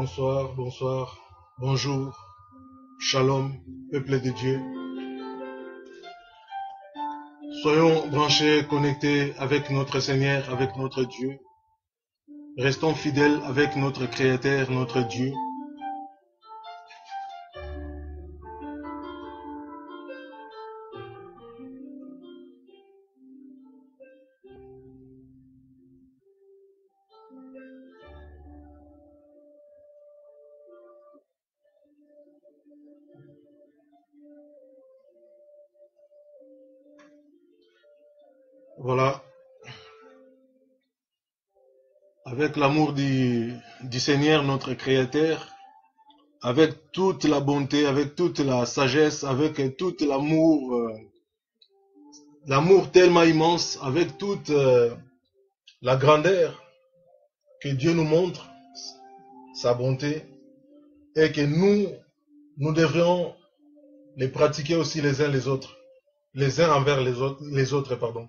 Bonsoir, bonsoir, bonjour, shalom, peuple de Dieu. Soyons branchés, connectés avec notre Seigneur, avec notre Dieu. Restons fidèles avec notre Créateur, notre Dieu. Voilà. Avec l'amour du Seigneur, notre Créateur, avec toute la bonté, avec toute la sagesse, avec tout l'amour, l'amour tellement immense, avec toute la grandeur que Dieu nous montre, sa bonté, et que nous devrions les pratiquer aussi les uns les autres, les uns envers les autres, pardon.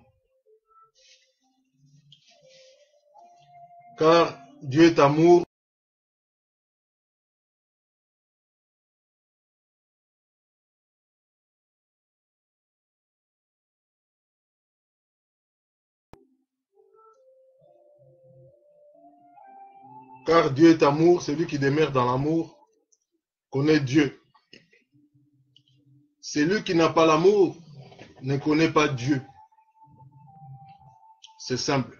Car Dieu est amour. Car Dieu est amour, celui qui demeure dans l'amour connaît Dieu. Celui qui n'a pas l'amour ne connaît pas Dieu. C'est simple.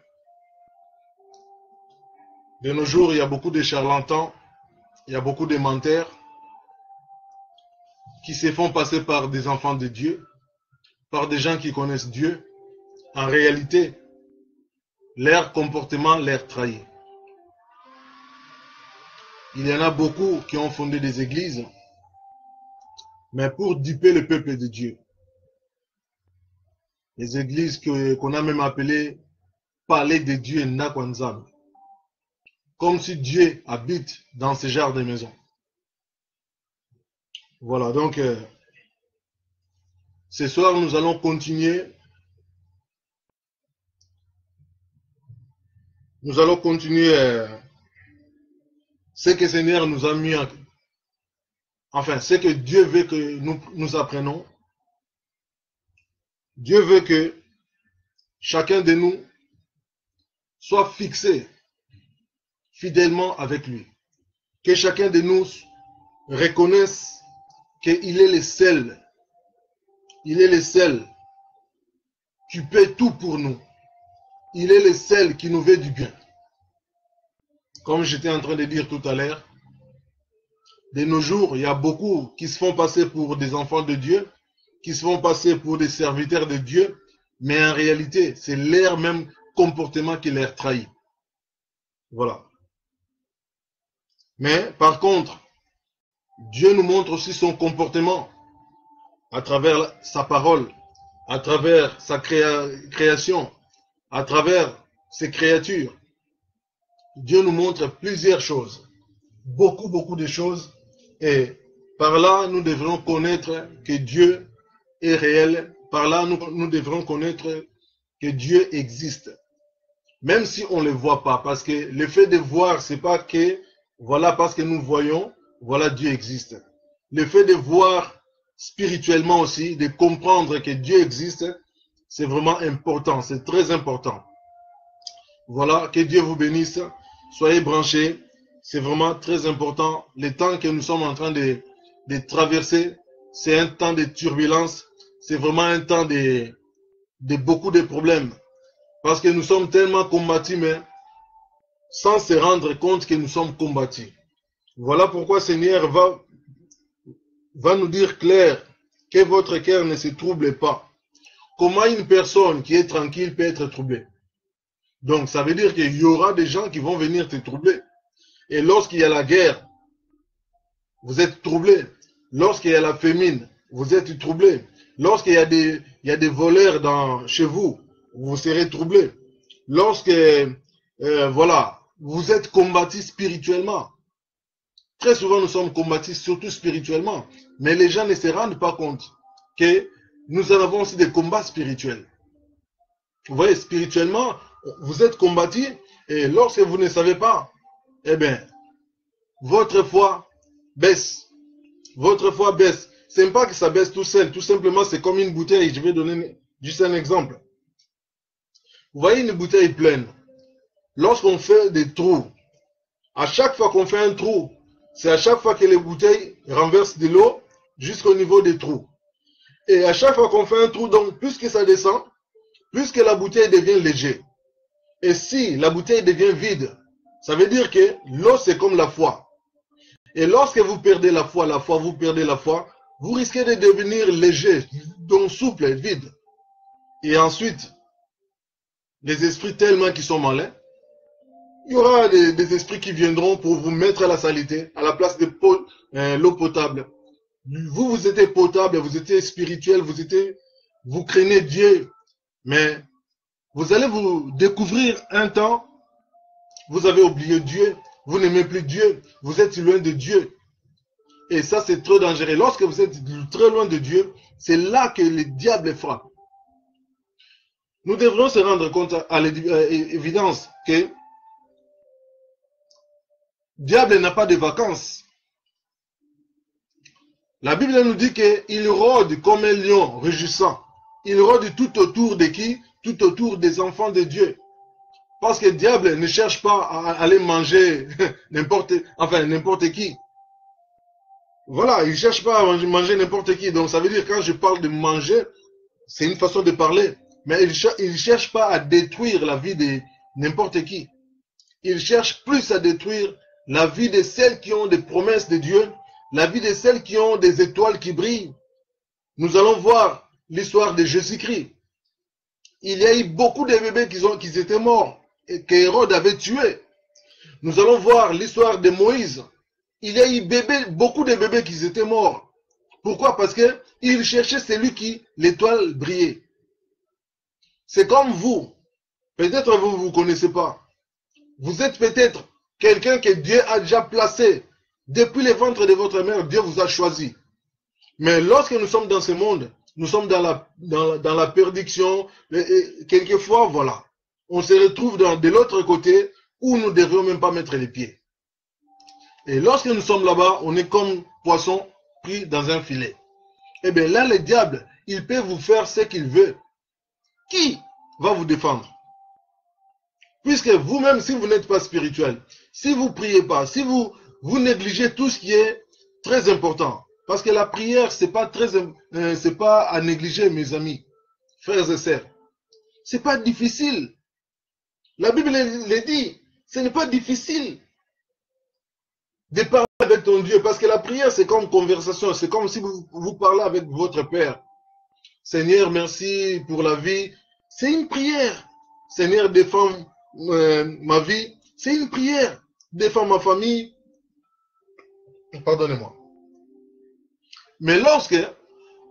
De nos jours, il y a beaucoup de charlatans, il y a beaucoup de menteurs qui se font passer par des enfants de Dieu, par des gens qui connaissent Dieu. En réalité, leur comportement leur trahit. Il y en a beaucoup qui ont fondé des églises, mais pour duper le peuple de Dieu. Les églises qu'on a même appelées Palais de Dieu Nakwanzam. Comme si Dieu habite dans ce genre de maison. Voilà, donc ce soir nous allons continuer. Nous allons continuer ce que le Seigneur nous a mis, enfin ce que Dieu veut que nous apprenons. Dieu veut que chacun de nous soit fixé fidèlement avec lui. Que chacun de nous reconnaisse qu'il est le seul. Il est le seul qui paie tout pour nous. Il est le seul qui nous veut du bien. Comme j'étais en train de dire tout à l'heure, de nos jours, il y a beaucoup qui se font passer pour des enfants de Dieu, qui se font passer pour des serviteurs de Dieu, mais en réalité, c'est leur même comportement qui les trahit. Voilà. Mais par contre, Dieu nous montre aussi son comportement à travers sa parole, à travers sa création, à travers ses créatures. Dieu nous montre plusieurs choses, beaucoup de choses, et par là, nous devrons connaître que Dieu est réel. Par là, nous devrons connaître que Dieu existe. Même si on ne le voit pas, parce que le fait de voir, c'est pas que, voilà, parce que nous voyons, voilà, Dieu existe. Le fait de voir spirituellement aussi, de comprendre que Dieu existe, c'est vraiment important, c'est très important. Voilà, que Dieu vous bénisse, soyez branchés, c'est vraiment très important. Le temps que nous sommes en train de traverser, c'est un temps de turbulence, c'est vraiment un temps de beaucoup de problèmes. Parce que nous sommes tellement combattus, mais sans se rendre compte que nous sommes combattus. Voilà pourquoi le Seigneur va nous dire clair que votre cœur ne se trouble pas. Comment une personne qui est tranquille peut être troublée? Donc ça veut dire qu'il y aura des gens qui vont venir te troubler. Et lorsqu'il y a la guerre, vous êtes troublé. Lorsqu'il y a la famine, vous êtes troublé. Lorsqu'il y a des voleurs chez vous, vous serez troublé. Lorsque, voilà, vous êtes combattu spirituellement. Très souvent, nous sommes combattus surtout spirituellement. Mais les gens ne se rendent pas compte que nous avons aussi des combats spirituels. Vous voyez, spirituellement, vous êtes combattu et lorsque vous ne savez pas, eh bien, votre foi baisse. Votre foi baisse. Ce n'est pas que ça baisse tout seul. Tout simplement, c'est comme une bouteille. Je vais donner juste un exemple. Vous voyez une bouteille pleine. Lorsqu'on fait des trous, à chaque fois qu'on fait un trou, c'est à chaque fois que les bouteilles renversent de l'eau jusqu'au niveau des trous. Et à chaque fois qu'on fait un trou, donc plus que ça descend, plus que la bouteille devient légère. Et si la bouteille devient vide, ça veut dire que l'eau c'est comme la foi. Et lorsque vous perdez la foi, vous perdez la foi, vous risquez de devenir léger, donc souple, vide. Et ensuite, les esprits tellement qui sont malins, il y aura des esprits qui viendront pour vous mettre à la saleté, à la place de l'eau potable. Vous êtes potable, vous êtes spirituel, vous craignez Dieu. Mais vous allez vous découvrir un temps, vous avez oublié Dieu, vous n'aimez plus Dieu, vous êtes loin de Dieu. Et ça, c'est trop dangereux. Lorsque vous êtes très loin de Dieu, c'est là que le diable frappe. Nous devrions se rendre compte à l'évidence que le diable n'a pas de vacances. La Bible nous dit qu'il rôde comme un lion rugissant. Il rôde tout autour de qui? Tout autour des enfants de Dieu. Parce que le diable ne cherche pas à aller manger n'importe qui. Voilà, il ne cherche pas à manger n'importe qui. Donc ça veut dire quand je parle de manger, c'est une façon de parler. Mais il ne cherche pas à détruire la vie de n'importe qui. Il cherche plus à détruire la vie de celles qui ont des promesses de Dieu, la vie de celles qui ont des étoiles qui brillent. Nous allons voir l'histoire de Jésus-Christ. Il y a eu beaucoup de bébés qui étaient morts et qu'Hérode avait tués. Nous allons voir l'histoire de Moïse. Il y a eu beaucoup de bébés qui étaient morts. Pourquoi? Parce qu'il cherchait celui qui l'étoile brillait. C'est comme vous. Peut-être vous ne vous connaissez pas. Vous êtes peut-être quelqu'un que Dieu a déjà placé. Depuis le ventre de votre mère, Dieu vous a choisi. Mais lorsque nous sommes dans ce monde, nous sommes dans la perdition. Et quelquefois, voilà, on se retrouve de l'autre côté où nous ne devrions même pas mettre les pieds. Et lorsque nous sommes là-bas, on est comme poisson pris dans un filet. Eh bien là, le diable, il peut vous faire ce qu'il veut. Qui va vous défendre? Puisque vous-même, si vous n'êtes pas spirituel, si vous ne priez pas, si vous négligez tout ce qui est très important, parce que la prière, c'est pas à négliger, mes amis, frères et sœurs. C'est pas difficile. La Bible le dit, ce n'est pas difficile de parler avec ton Dieu, parce que la prière, c'est comme conversation, c'est comme si vous parlez avec votre Père. Seigneur, merci pour la vie. C'est une prière. Seigneur, défends ma vie. C'est une prière. Défends ma famille. Pardonnez-moi. Mais lorsque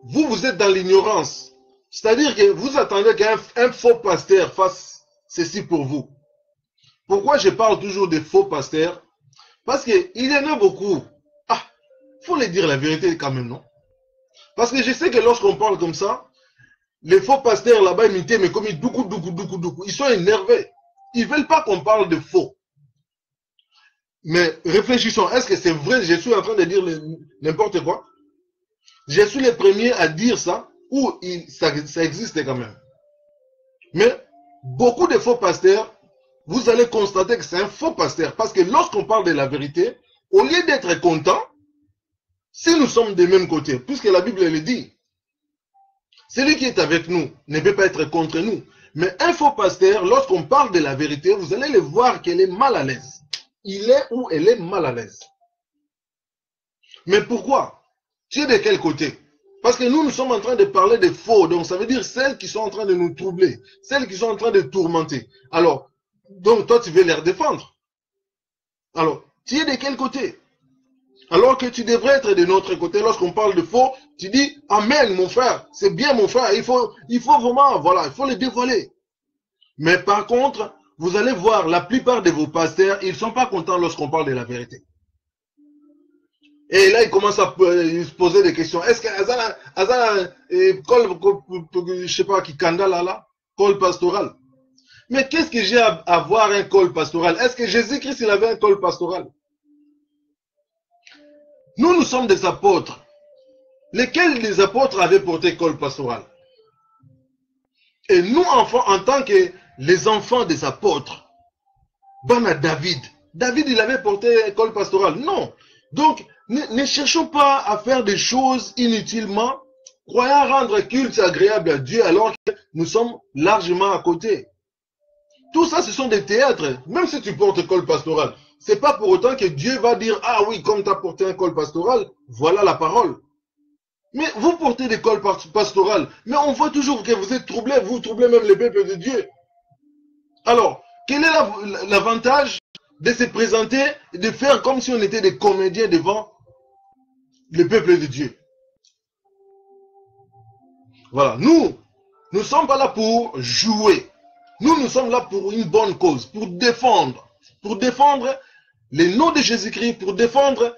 vous êtes dans l'ignorance, c'est-à-dire que vous attendez qu'un faux pasteur fasse ceci pour vous. Pourquoi je parle toujours de faux pasteurs? Parce qu'il y en a beaucoup. Ah, il faut les dire la vérité quand même, non? Parce que je sais que lorsqu'on parle comme ça, les faux pasteurs là-bas imités, mais comme ils doucou, ils sont énervés. Ils ne veulent pas qu'on parle de faux. Mais réfléchissons, est-ce que c'est vrai? Je suis en train de dire n'importe quoi. Je suis le premier à dire ça, ou ça existe quand même. Mais beaucoup de faux pasteurs, vous allez constater que c'est un faux pasteur. Parce que lorsqu'on parle de la vérité, au lieu d'être content, si nous sommes des mêmes côtés, puisque la Bible le dit, celui qui est avec nous ne peut pas être contre nous. Mais un faux pasteur, lorsqu'on parle de la vérité, vous allez le voir qu'elle est mal à l'aise. Il est ou elle est mal à l'aise. Mais pourquoi? Tu es de quel côté? Parce que nous sommes en train de parler de faux. Donc ça veut dire celles qui sont en train de nous troubler. Celles qui sont en train de tourmenter. Alors, donc toi tu veux les défendre. Alors, tu es de quel côté? Alors que tu devrais être de notre côté. Lorsqu'on parle de faux, tu dis Amen mon frère, c'est bien mon frère, il faut vraiment, voilà, il faut le dévoiler. Mais par contre, vous allez voir, la plupart de vos pasteurs, ils ne sont pas contents lorsqu'on parle de la vérité. Et là, ils commencent à se poser des questions. Est-ce que Azana, je sais pas, qui candale là, col pastoral. Mais qu'est-ce que j'ai à avoir un col pastoral? Est-ce que Jésus-Christ, il avait un col pastoral? Nous sommes des apôtres. Lesquels des apôtres avaient porté col pastoral? Et nous, enfants, en tant que les enfants des apôtres, Bana David, il avait porté col pastoral. Non. Donc, ne cherchons pas à faire des choses inutilement, croyant rendre culte agréable à Dieu alors que nous sommes largement à côté. Tout ça, ce sont des théâtres. Même si tu portes col pastoral, c'est pas pour autant que Dieu va dire, ah oui, comme tu as porté un col pastoral, voilà la parole. Mais vous portez des cols pastorales, mais on voit toujours que vous êtes troublés, vous troublez même les peuples de Dieu. Alors, quel est l'avantage de se présenter et de faire comme si on était des comédiens devant le peuple de Dieu? Voilà, nous ne sommes pas là pour jouer. Nous sommes là pour une bonne cause, pour défendre les noms de Jésus-Christ, pour défendre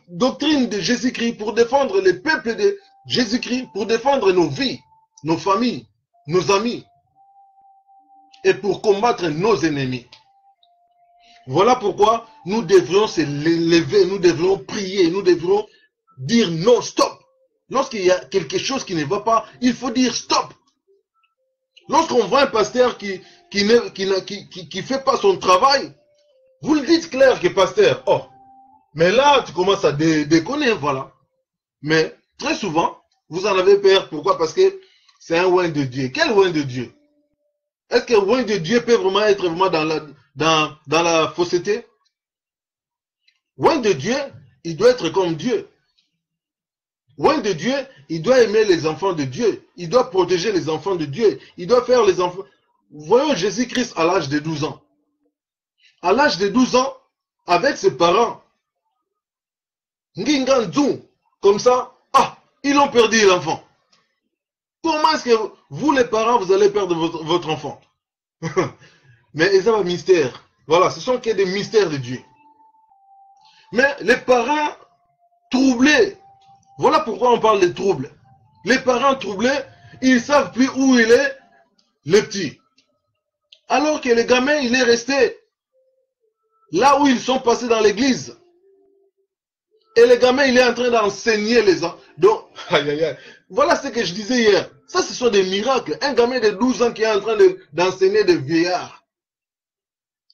doctrine de Jésus-Christ, pour défendre les peuples de Jésus-Christ, pour défendre nos vies, nos familles, nos amis, et pour combattre nos ennemis. Voilà pourquoi nous devrions se lever, nous devrions prier, nous devrions dire non, stop. Lorsqu'il y a quelque chose qui ne va pas, il faut dire stop. Lorsqu'on voit un pasteur qui fait pas son travail, vous le dites clair que pasteur, oh, mais là tu commences à déconner, voilà. Mais très souvent, vous en avez peur. Pourquoi? Parce que c'est un oint de Dieu. Quel oint de Dieu? Est-ce que oint de Dieu peut vraiment être vraiment dans la fausseté? Oint de Dieu, il doit être comme Dieu. Oint de Dieu, il doit aimer les enfants de Dieu. Il doit protéger les enfants de Dieu. Il doit faire les enfants. Voyons Jésus-Christ à l'âge de 12 ans. À l'âge de 12 ans, avec ses parents, comme ça, ah, ils ont perdu l'enfant. Comment est-ce que vous, les parents, vous allez perdre votre enfant? Mais ils ont un mystère. Voilà, ce sont que des mystères de Dieu. Mais les parents troublés, voilà pourquoi on parle de troubles. Les parents troublés, ils ne savent plus où il est, le petit. Alors que le gamin, il est resté là où ils sont passés dans l'église. Et le gamin, il est en train d'enseigner les enfants. Donc, aïe, aïe, aïe. Voilà ce que je disais hier. Ça, ce sont des miracles. Un gamin de 12 ans qui est en train d'enseigner des vieillards.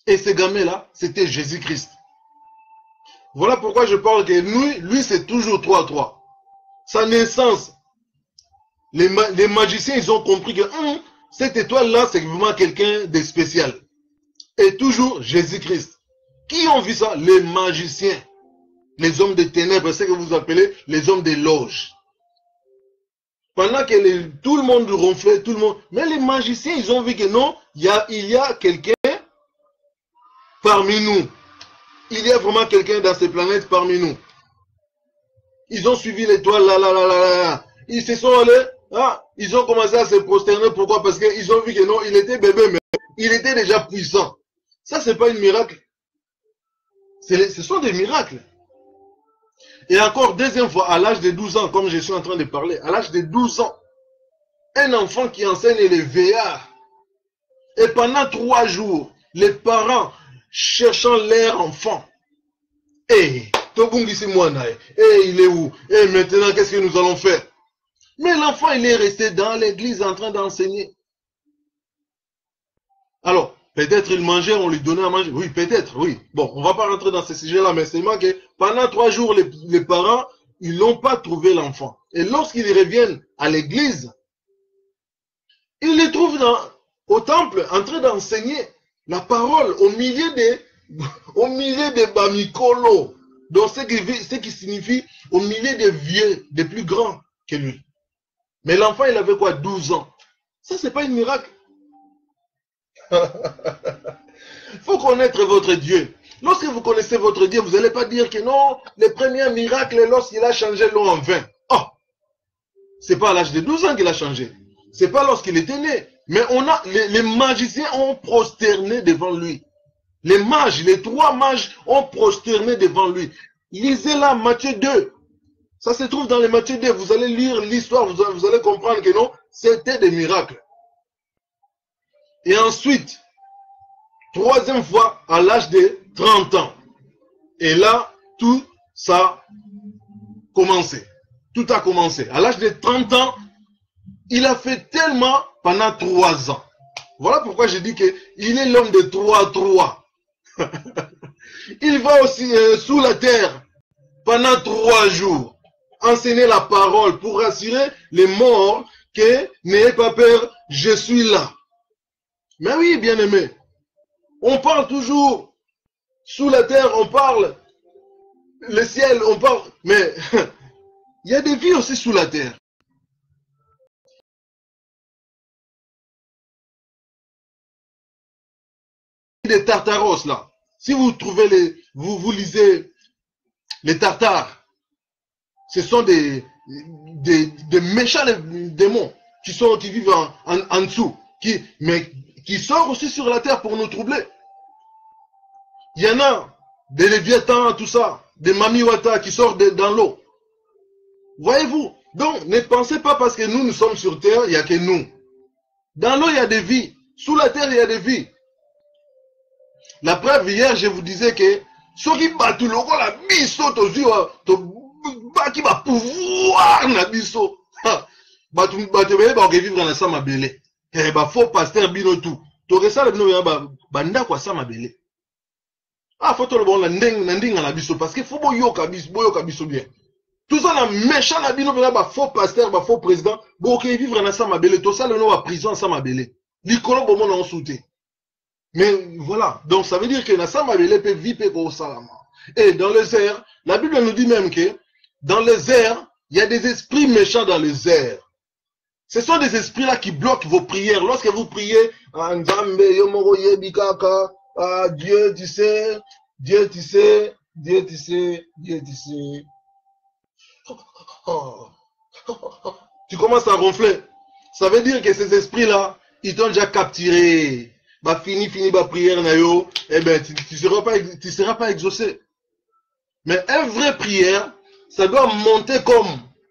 Et ce gamin-là, c'était Jésus-Christ. Voilà pourquoi je parle que lui c'est toujours 3-3. Sa naissance, les magiciens, ils ont compris que cette étoile-là, c'est vraiment quelqu'un de spécial. Et toujours Jésus-Christ. Qui ont vu ça? Les magiciens. Les hommes de ténèbres, c'est ce que vous appelez les hommes des loges. Pendant que tout le monde ronflait, tout le monde... Mais les magiciens, ils ont vu que non, il y a quelqu'un parmi nous. Il y a vraiment quelqu'un dans ces planètes parmi nous. Ils ont suivi l'étoile, là. Ils se sont allés, ils ont commencé à se prosterner. Pourquoi? Parce qu'ils ont vu que non, il était bébé, mais il était déjà puissant. Ça, c'est pas un miracle. Ce sont des miracles. Et encore, deuxième fois, à l'âge de 12 ans, comme je suis en train de parler, à l'âge de 12 ans, un enfant qui enseigne les veillards. Et pendant 3 jours, les parents cherchant leur enfant. Il est où? Et maintenant, qu'est-ce que nous allons faire? Mais l'enfant, il est resté dans l'église en train d'enseigner. Alors, peut-être il mangeait, on lui donnait à manger. Oui, peut-être, oui. Bon, on ne va pas rentrer dans ce sujet-là, mais c'est que pendant 3 jours, les parents, ils n'ont pas trouvé l'enfant. Et lorsqu'ils reviennent à l'église, ils les trouvent au temple en train d'enseigner la parole au milieu des bamikolo. Donc, ce qui signifie au milieu des vieux, des plus grands que lui. Mais l'enfant, il avait quoi? 12 ans. Ça, c'est pas un miracle. Il faut connaître votre Dieu. Lorsque vous connaissez votre Dieu, vous n'allez pas dire que non, le premier miracle, lorsqu'il a changé l'eau en vin. Oh, c'est pas à l'âge de 12 ans qu'il a changé. C'est pas lorsqu'il était né. Mais les magiciens ont prosterné devant lui. Les mages, les 3 mages ont prosterné devant lui. Lisez là Matthieu 2. Ça se trouve dans les Matthieu 2. Vous allez lire l'histoire, vous allez comprendre que non, c'était des miracles. Et ensuite, 3e fois, à l'âge de 30 ans. Et là, tout ça commencé. Tout a commencé. À l'âge de 30 ans, il a fait tellement pendant 3 ans. Voilà pourquoi je dis qu'il est l'homme de 3-3. Il va aussi sous la terre pendant 3 jours. Enseigner la parole pour rassurer les morts que n'ayez pas peur, je suis là. Mais oui, bien aimé, on parle toujours sous la terre, on parle le ciel, on parle, mais il y a des vies aussi sous la terre. Des Tartaros là. Si vous trouvez vous lisez les Tartares, ce sont des méchants démons qui vivent en dessous, mais qui sortent aussi sur la terre pour nous troubler. Il y en a des Léviathans, tout ça, des Mamiwata qui sortent dans l'eau. Voyez-vous? Donc, ne pensez pas parce que nous sommes sur terre, il n'y a que nous. Dans l'eau, il y a des vies. Sous la terre, il y a des vies. La preuve, hier, je vous disais que ceux qui battent le rôle à biso, qui va pouvoir na biso. Battu vivre dans sa mabele. Eh, faux pasteur bino tout. Tu ça le bino banda kwa sa mabele. Ah, faut le bon la nding na biso parce que faut boyoka biso bien. Tout ça na méchant na bino faux pasteur, faux président, vivre dans sa mabele. Tout ça le nom à prison sa mabele. Likolo bomo na souté. Mais voilà, donc ça veut dire que Nassam Mabele peut vivre au Salama. Et dans les airs, la Bible nous dit même que dans les airs, il y a des esprits méchants dans les airs. Ce sont des esprits-là qui bloquent vos prières. Lorsque vous priez, Dieu, tu sais, Dieu, tu sais, Dieu, tu sais, Dieu, tu sais. Tu commences à ronfler. Ça veut dire que ces esprits-là, ils t'ont déjà capturé. Fini prière na yo, eh ben tu seras pas exaucé. Mais une vraie prière, ça doit monter comme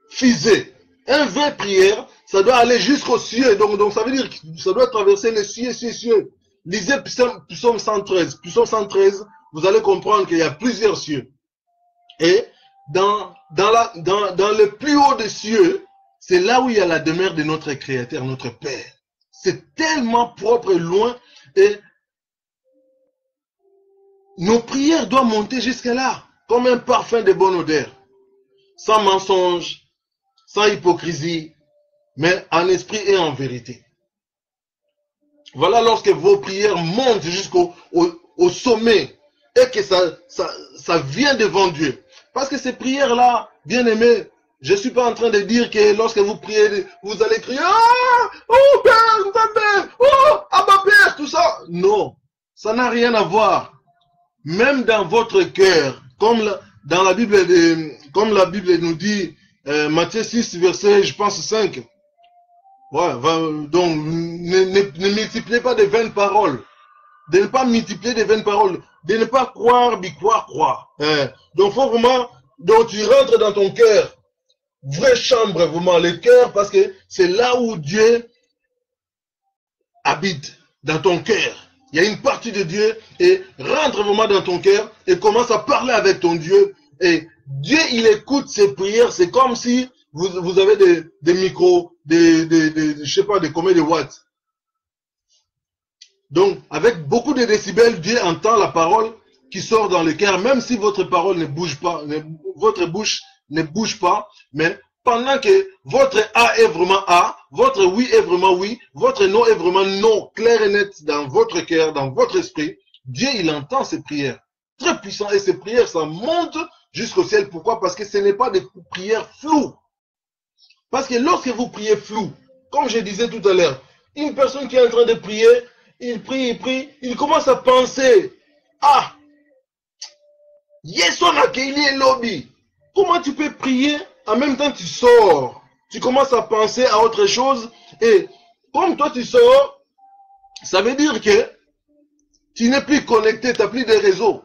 fusée. Une vraie prière, ça doit aller jusqu'aux cieux. Donc ça veut dire que ça doit traverser les cieux. Lisez Psaume 113. Psaume 113, vous allez comprendre qu'il y a plusieurs cieux. Et dans le plus haut des cieux, c'est là où il y a la demeure de notre Créateur, notre Père. C'est tellement propre et loin. Et nos prières doivent monter jusqu'à là, comme un parfum de bonne odeur, sans mensonge, sans hypocrisie, mais en esprit et en vérité. Voilà lorsque vos prières montent jusqu'au sommet et que ça vient devant Dieu. Parce que ces prières-là, bien aimés, je ne suis pas en train de dire que lorsque vous priez, vous allez crier « Ah, oh Père, oh Abba Père », tout ça. Non, ça n'a rien à voir. Même dans votre cœur, comme la Bible nous dit, Matthieu 6, verset, je pense 5. Ouais, donc, ne multipliez pas de vaines paroles. De ne pas multiplier de vaines paroles. De ne pas croire, croire. Donc, faut vraiment, donc tu rentres dans ton cœur. Vraie chambre, vraiment, le cœur, parce que c'est là où Dieu habite, dans ton cœur. Il y a une partie de Dieu, et rentre vraiment dans ton cœur, et commence à parler avec ton Dieu, et Dieu, il écoute ses prières, c'est comme si vous avez des micros, je sais pas, des combien de watts. Donc, avec beaucoup de décibels, Dieu entend la parole qui sort dans le cœur, même si votre parole ne bouge pas, votre bouche ne bouge pas, mais pendant que votre A est vraiment A, votre oui est vraiment oui, votre non est vraiment non, clair et net dans votre cœur, dans votre esprit, Dieu, il entend ces prières. Très puissant, et ces prières, ça monte jusqu'au ciel. Pourquoi? Parce que ce n'est pas des prières floues. Parce que lorsque vous priez flou, comme je disais tout à l'heure, une personne qui est en train de prier, il prie, il commence à penser, ah, yes, on a qu'il lobby. Comment tu peux prier, en même temps tu sors, tu commences à penser à autre chose, et comme toi tu sors, ça veut dire que tu n'es plus connecté, tu n'as plus de réseau.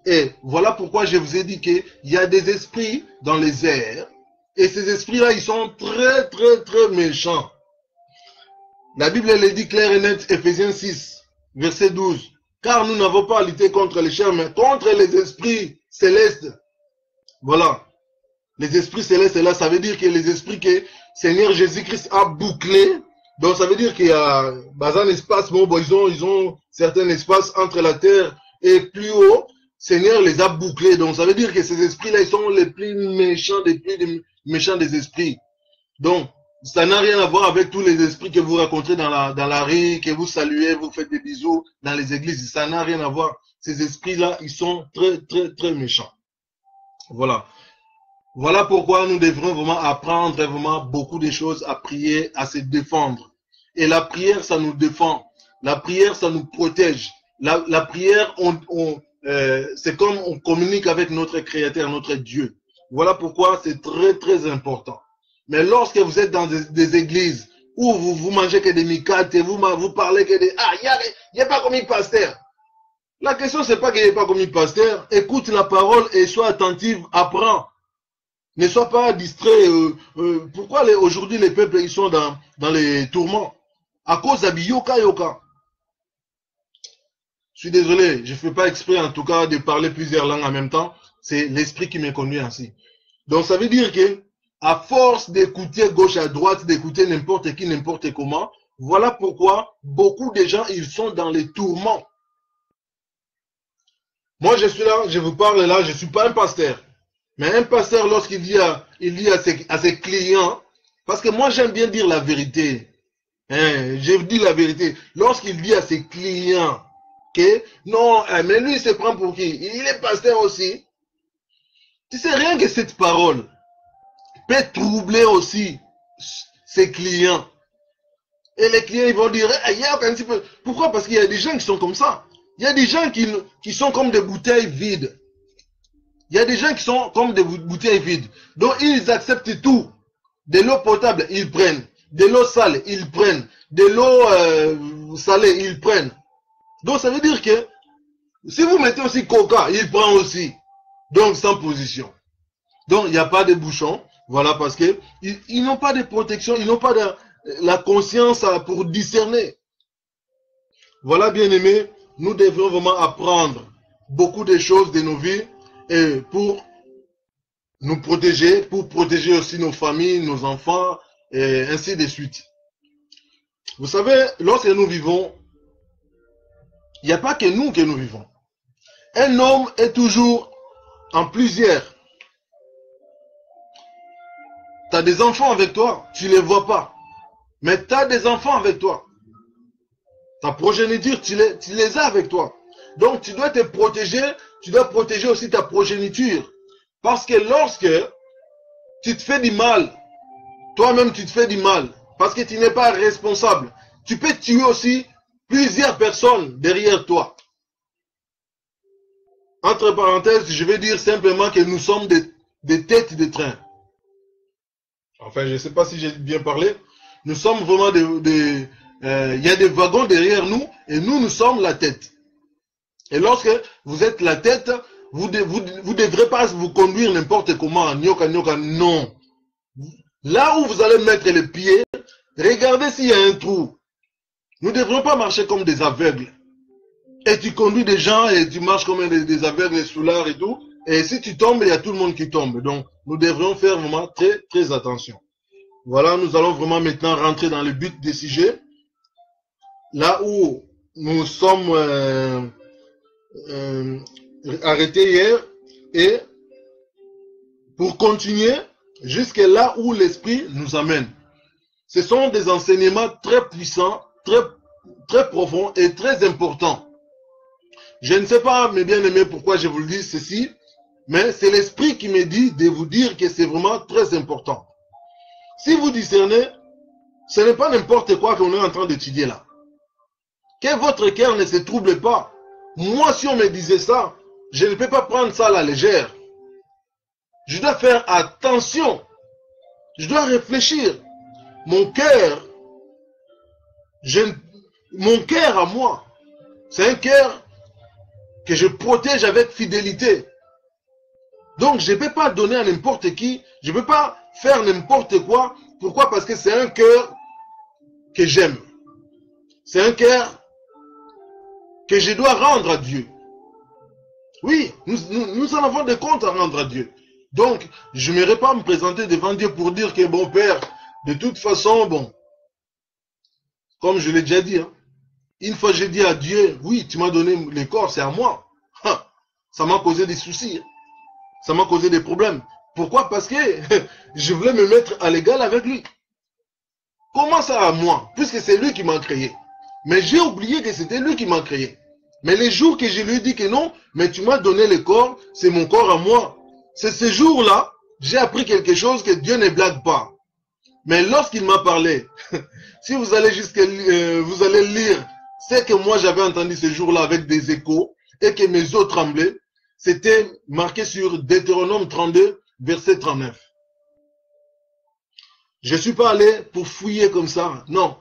Et voilà pourquoi je vous ai dit qu'il y a des esprits dans les airs, et ces esprits-là, ils sont très, très, très méchants. La Bible, elle dit clair et net, Ephésiens 6, verset 12. Car nous n'avons pas à lutter contre les chairs, mais contre les esprits célestes. Voilà. Les esprits célestes, là, ça veut dire que les esprits que Seigneur Jésus-Christ a bouclés. Donc, ça veut dire qu'il y a un espace, bon, ils ont certains espaces entre la terre et plus haut. Seigneur les a bouclés. Donc, ça veut dire que ces esprits-là, ils sont les plus méchants des esprits. Donc, ça n'a rien à voir avec tous les esprits que vous rencontrez dans la rue, que vous saluez, vous faites des bisous dans les églises. Ça n'a rien à voir. Ces esprits-là, ils sont très, très, très méchants. Voilà. Voilà pourquoi nous devrons vraiment apprendre vraiment beaucoup de choses à prier, à se défendre. Et la prière, ça nous défend. La prière, ça nous protège. La prière, c'est comme on communique avec notre Créateur, notre Dieu. Voilà pourquoi c'est très, très important. Mais lorsque vous êtes dans des églises où vous mangez que des micates et vous parlez que des... Ah, il n'y a pas comme une pasteur. La question, c'est pas qu'il n'y ait pas comme une pasteur. Écoute la parole et sois attentive, apprends. Ne sois pas distrait. Pourquoi aujourd'hui les peuples ils sont dans les tourments? À cause de yoka. Je suis désolé, je ne fais pas exprès en tout cas de parler plusieurs langues en même temps. C'est l'esprit qui me conduit ainsi. Donc ça veut dire que à force d'écouter gauche à droite, d'écouter n'importe qui, n'importe comment, voilà pourquoi beaucoup de gens ils sont dans les tourments. Moi je suis là, je vous parle là, je ne suis pas un pasteur. Mais un pasteur, lorsqu'il dit à ses clients, parce que moi j'aime bien dire la vérité, je dis la vérité, lorsqu'il dit à ses clients que non, mais lui il se prend pour qui? Il est pasteur aussi. Tu sais, rien que cette parole peut troubler aussi ses clients. Et les clients ils vont dire, il y a un petit peu. Pourquoi? Parce qu'il y a des gens qui sont comme ça. Il y a des gens qui sont comme des bouteilles vides. Il y a des gens qui sont comme des bouteilles vides. Donc, ils acceptent tout. De l'eau potable, ils prennent. De l'eau sale, ils prennent. De l'eau salée, ils prennent. Donc, ça veut dire que si vous mettez aussi coca, ils prennent aussi. Donc, sans position. Donc, il n'y a pas de bouchon. Voilà, parce que ils n'ont pas de protection. Ils n'ont pas la conscience pour discerner. Voilà, bien aimés. Nous devons vraiment apprendre beaucoup de choses de nos vies. Et pour nous protéger, pour protéger aussi nos familles, nos enfants, et ainsi de suite. Vous savez, lorsque nous vivons, il n'y a pas que nous vivons. Un homme est toujours en plusieurs. Tu as des enfants avec toi, tu ne les vois pas. Mais tu as des enfants avec toi. Ta progéniture, tu les as avec toi. Donc tu dois te protéger, tu dois protéger aussi ta progéniture. Parce que lorsque tu te fais du mal, toi-même tu te fais du mal, parce que tu n'es pas responsable, tu peux tuer aussi plusieurs personnes derrière toi. Entre parenthèses, je vais dire simplement que nous sommes des têtes de train. Enfin, je ne sais pas si j'ai bien parlé. Nous sommes vraiment il y a des wagons derrière nous et nous sommes la tête. Et lorsque vous êtes la tête, vous ne devrez pas vous conduire n'importe comment, nyoka, non. Là où vous allez mettre les pieds, regardez s'il y a un trou. Nous ne devrons pas marcher comme des aveugles. Et tu conduis des gens et tu marches comme des aveugles, des soulards et tout. Et si tu tombes, il y a tout le monde qui tombe. Donc, nous devrions faire vraiment très, très attention. Voilà, nous allons vraiment maintenant rentrer dans le but des sujets. Là où nous sommes arrêtés hier. Et pour continuer jusque là où l'esprit nous amène. Ce sont des enseignements très puissants, très, très profonds et très importants. Je ne sais pas, mes bien-aimés, pourquoi je vous le dis ceci, mais c'est l'esprit qui me dit de vous dire que c'est vraiment très important. Si vous discernez, ce n'est pas n'importe quoi qu'on est en train d'étudier là. Que votre cœur ne se trouble pas. Moi, si on me disait ça, je ne peux pas prendre ça à la légère. Je dois faire attention. Je dois réfléchir. Mon cœur à moi, c'est un cœur que je protège avec fidélité. Donc, je ne peux pas donner à n'importe qui. Je ne peux pas faire n'importe quoi. Pourquoi? Parce que c'est un cœur que j'aime. C'est un cœur que je dois rendre à Dieu. Oui, nous en avons des comptes à rendre à Dieu. Donc, je n'aimerais pas me présenter devant Dieu pour dire que bon Père, de toute façon, bon, comme je l'ai déjà dit, hein, une fois j'ai dit à Dieu, oui, tu m'as donné les corps, c'est à moi. Ça m'a causé des soucis, hein. Ça m'a causé des problèmes. Pourquoi? Parce que je voulais me mettre à l'égal avec lui. Comment ça à moi? Puisque c'est lui qui m'a créé. Mais j'ai oublié que c'était lui qui m'a créé. Mais les jours que je lui ai dit que non, mais tu m'as donné le corps, c'est mon corps à moi. C'est ce jour-là, j'ai appris quelque chose que Dieu ne blague pas. Mais lorsqu'il m'a parlé, si vous allez vous allez lire ce que moi j'avais entendu ce jour-là avec des échos et que mes os tremblaient, c'était marqué sur Deutéronome 32, verset 39. Je ne suis pas allé pour fouiller comme ça, non.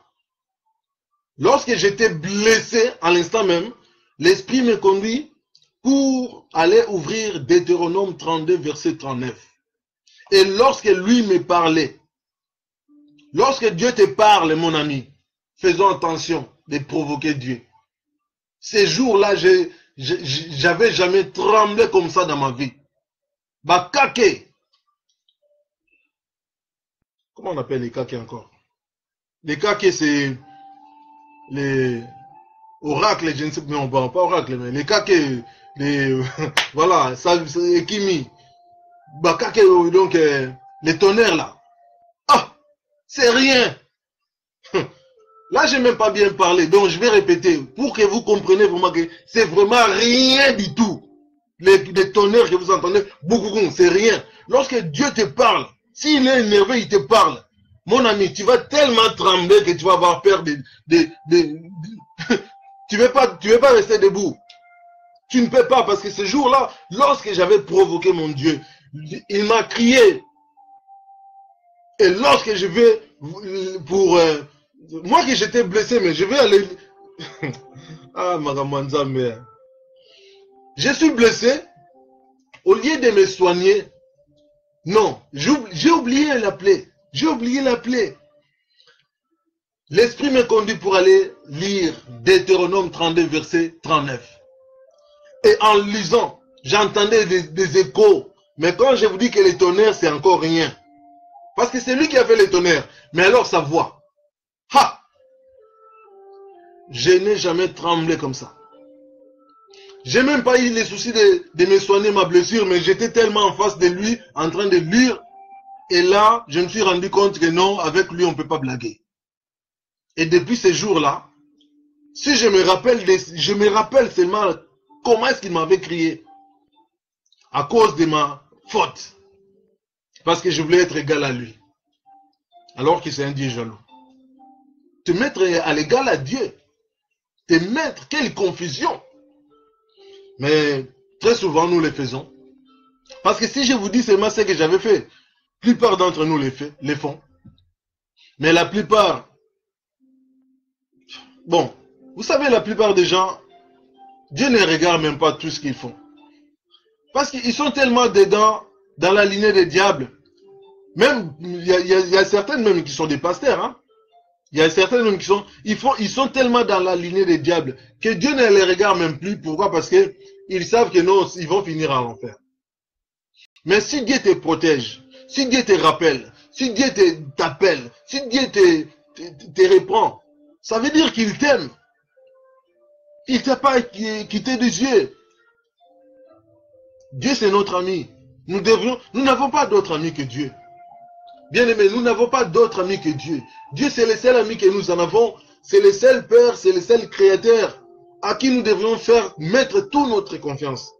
Lorsque j'étais blessé à l'instant même, l'Esprit me conduit pour aller ouvrir Deutéronome 32, verset 39. Et lorsque lui me parlait, lorsque Dieu te parle, mon ami, faisons attention de provoquer Dieu. Ces jours-là, j'avais jamais tremblé comme ça dans ma vie. Bakake. Comment on appelle les kakés encore? Les kakés, c'est les oracles, je ne sais pas, non, pas oracles, mais les kakés, les, voilà, ça, c'est Kimi. Bakake, donc, les tonnerres là. Ah, c'est rien. Là, je n'ai même pas bien parlé, donc je vais répéter pour que vous compreniez vraiment que c'est vraiment rien du tout. Les tonnerres que vous entendez, beaucoup, c'est rien. Lorsque Dieu te parle, s'il est énervé, il te parle. Mon ami, tu vas tellement trembler que tu vas avoir peur tu ne veux pas rester debout. Tu ne peux pas parce que ce jour-là, lorsque j'avais provoqué mon Dieu, il m'a crié. Et lorsque je vais pour... moi qui j'étais blessé, mais je vais aller... Ah, Magamanza, mais... Je suis blessé. Au lieu de me soigner, non, j'ai oublié l'appeler. J'ai oublié l'appeler. L'Esprit me conduit pour aller lire Deutéronome 32, verset 39. Et en lisant, j'entendais des échos. Mais quand je vous dis que les tonnerres, c'est encore rien. Parce que c'est lui qui a fait les tonnerres. Mais alors sa voix. Ha! Je n'ai jamais tremblé comme ça. J'ai même pas eu les soucis de me soigner ma blessure, mais j'étais tellement en face de lui, en train de lire. Et là, je me suis rendu compte que non, avec lui, on ne peut pas blaguer. Et depuis ces jours-là, si je me rappelle seulement comment est-ce qu'il m'avait crié. À cause de ma faute. Parce que je voulais être égal à lui. Alors que c'est un Dieu jaloux. Te mettre à l'égal à Dieu. Te mettre, quelle confusion. Mais très souvent, nous le faisons. Parce que si je vous dis seulement ce que j'avais fait, la plupart d'entre nous les font. Mais la plupart, bon, vous savez, la plupart des gens, Dieu ne regarde même pas tout ce qu'ils font. Parce qu'ils sont tellement dedans, dans la lignée des diables. Même, il y a certaines même qui sont des pasteurs, hein. Il y a certaines même qui sont, ils sont tellement dans la lignée des diables que Dieu ne les regarde même plus. Pourquoi? Parce que ils savent que non, ils vont finir en enfer. Mais si Dieu te protège, si Dieu te rappelle, si Dieu t'appelle, si Dieu te reprend, ça veut dire qu'il t'aime. Il ne t'a pas quitté des yeux. Dieu, c'est notre ami. Nous n'avons pas d'autre ami que Dieu. Bien aimé, nous n'avons pas d'autre ami que Dieu. Dieu, c'est le seul ami que nous en avons. C'est le seul Père, c'est le seul Créateur à qui nous devrions mettre toute notre confiance.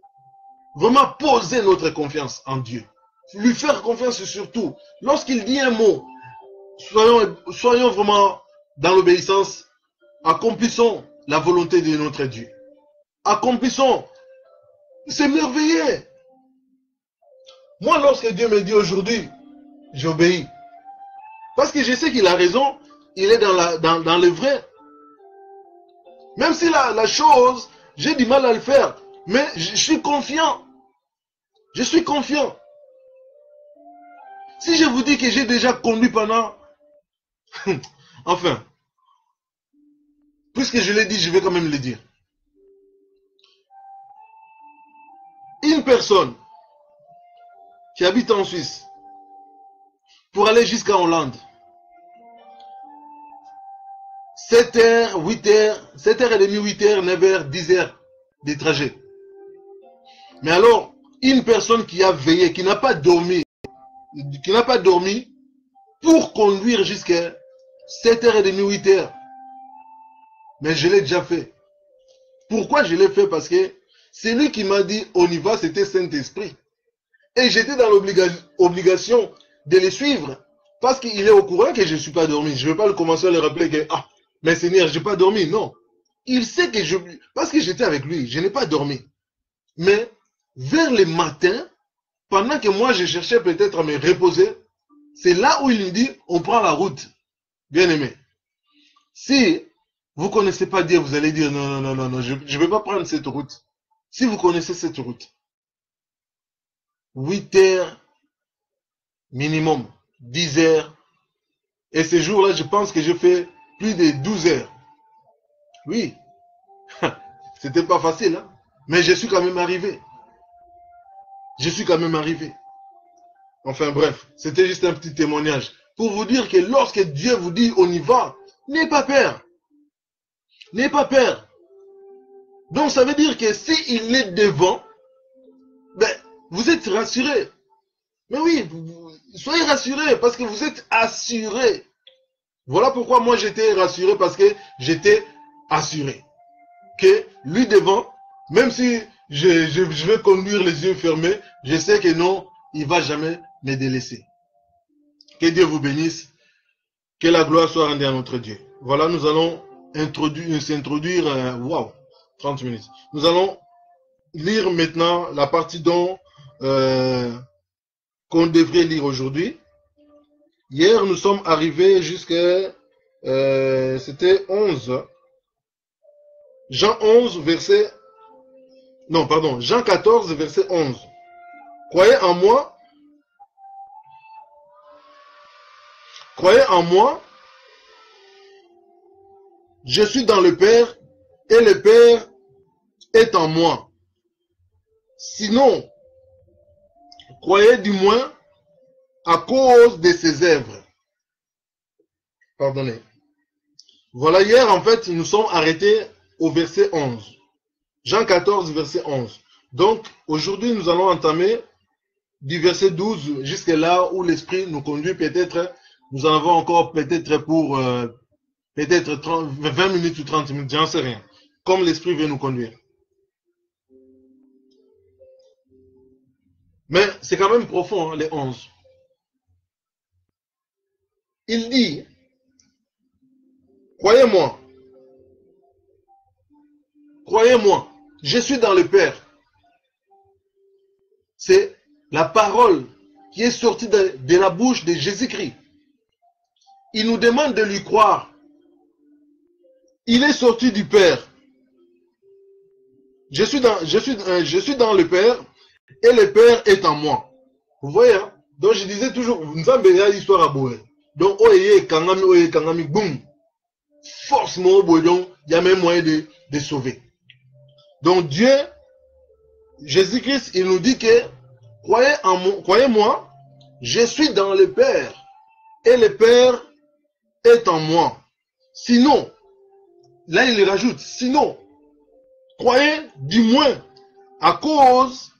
Vraiment poser notre confiance en Dieu. Lui faire confiance surtout. Lorsqu'il dit un mot, soyons vraiment dans l'obéissance. Accomplissons la volonté de notre Dieu. Accomplissons. C'est merveilleux. Moi, lorsque Dieu me dit aujourd'hui, j'obéis. Parce que je sais qu'il a raison, il est dans le vrai. Même si la chose, j'ai du mal à le faire, mais je suis confiant. Je suis confiant. Si je vous dis que j'ai déjà conduit pendant... enfin, puisque je l'ai dit, je vais quand même le dire. Une personne qui habite en Suisse, pour aller jusqu'en Hollande. 7h, 8h, 7h30, 8h, 9h, 10h de trajet. Mais alors, une personne qui a veillé, qui n'a pas dormi pour conduire jusqu'à 7h30, 8h. Mais je l'ai déjà fait. Pourquoi je l'ai fait? Parce que c'est lui qui m'a dit on y va, c'était Saint-Esprit. Et j'étais dans l'obligation de le suivre. Parce qu'il est au courant que je ne suis pas dormi. Je ne vais pas le commencer à le rappeler que ah, mais Seigneur, je n'ai pas dormi. Non. Il sait que parce que j'étais avec lui, je n'ai pas dormi. Mais vers le matin, pendant que moi je cherchais peut-être à me reposer, c'est là où il me dit on prend la route. Bien aimé. Si vous ne connaissez pas Dieu, vous allez dire non, non, non, non, je ne vais pas prendre cette route. Si vous connaissez cette route, 8 heures minimum, 10 heures. Et ce jour-là, je pense que j'ai fait plus de 12 heures. Oui, c'était pas facile, hein? Mais je suis quand même arrivé. Je suis quand même arrivé. Enfin bref, c'était juste un petit témoignage. Pour vous dire que lorsque Dieu vous dit on y va, n'ayez pas peur. N'ayez pas peur. Donc ça veut dire que s'il est devant, ben, vous êtes rassuré. Mais oui, soyez rassurés parce que vous êtes assurés. Voilà pourquoi moi j'étais rassuré, parce que j'étais assuré que lui devant, même si je vais conduire les yeux fermés, je sais que non, il ne va jamais me délaisser. Que Dieu vous bénisse, que la gloire soit rendue à notre Dieu. Voilà, nous allons s'introduire, wow, 30 minutes. Nous allons lire maintenant la partie dont qu'on devrait lire aujourd'hui. Hier, nous sommes arrivés jusqu'à, c'était 11. Jean 11, verset, non, pardon, Jean 14, verset 11. Croyez en moi, je suis dans le Père, et le Père est en moi. Sinon, croyez du moins à cause de ses œuvres. Pardonnez. Voilà, hier, en fait, nous sommes arrêtés au verset 11. Jean 14, verset 11. Donc, aujourd'hui, nous allons entamer du verset 12 jusqu'à là où l'Esprit nous conduit. Peut-être, nous en avons encore peut-être pour peut-être 20 minutes ou 30 minutes, j'en sais rien. Comme l'Esprit veut nous conduire. Mais c'est quand même profond, hein, les 11. Il dit, croyez-moi, je suis dans le Père. C'est la parole qui est sortie de la bouche de Jésus-Christ. Il nous demande de lui croire. Il est sorti du Père. Je suis dans le Père et le Père est en moi. Vous voyez, hein? Donc je disais toujours, nous avons une histoire à boire. Donc, kangami, boum. Forcément, il y a même moyen de sauver. Donc Dieu, Jésus-Christ, il nous dit que croyez-moi, je suis dans le Père et le Père est en moi. Sinon, là il rajoute, sinon, croyez du moins à cause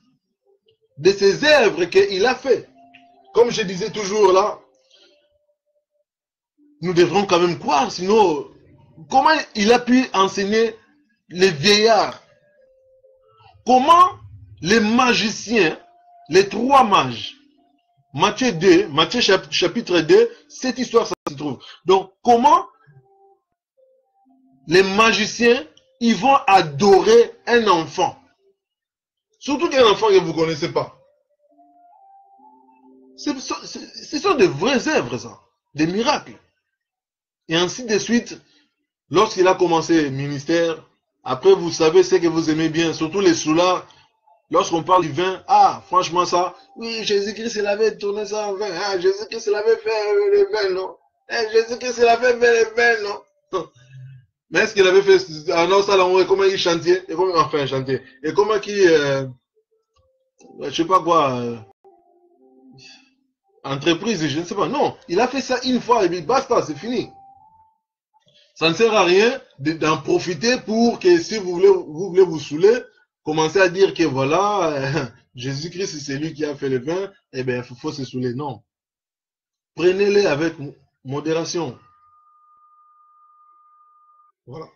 de ses œuvres qu'il a fait. Comme je disais toujours là, nous devrons quand même croire, sinon, comment il a pu enseigner les vieillards? Comment les magiciens, les trois mages, Matthieu 2, Matthieu chapitre 2, cette histoire ça se trouve. Donc, comment les magiciens, ils vont adorer un enfant? Surtout qu'un enfant que vous ne connaissez pas. Ce sont de vraies œuvres, ça, des miracles. Et ainsi de suite, lorsqu'il a commencé le ministère, après vous savez ce que vous aimez bien, surtout les soulards, lorsqu'on parle du vin, ah, franchement ça, oui, Jésus-Christ, il avait tourné ça en vin, ah, Jésus-Christ, il avait fait le vin, non? Jésus-Christ, il avait fait le vin, non? Mais est-ce qu'il avait fait, ah non, ça là, comment il chantait, et comment, enfin, chantait, et comment il, je sais pas quoi, entreprise, je ne sais pas. Non, il a fait ça une fois et puis basta, c'est fini. Ça ne sert à rien d'en profiter pour que si vous voulez vous saouler, commencer à dire que voilà, Jésus-Christ c'est lui qui a fait le vin, eh bien il faut se saouler. Non. Prenez-les avec modération. Voilà.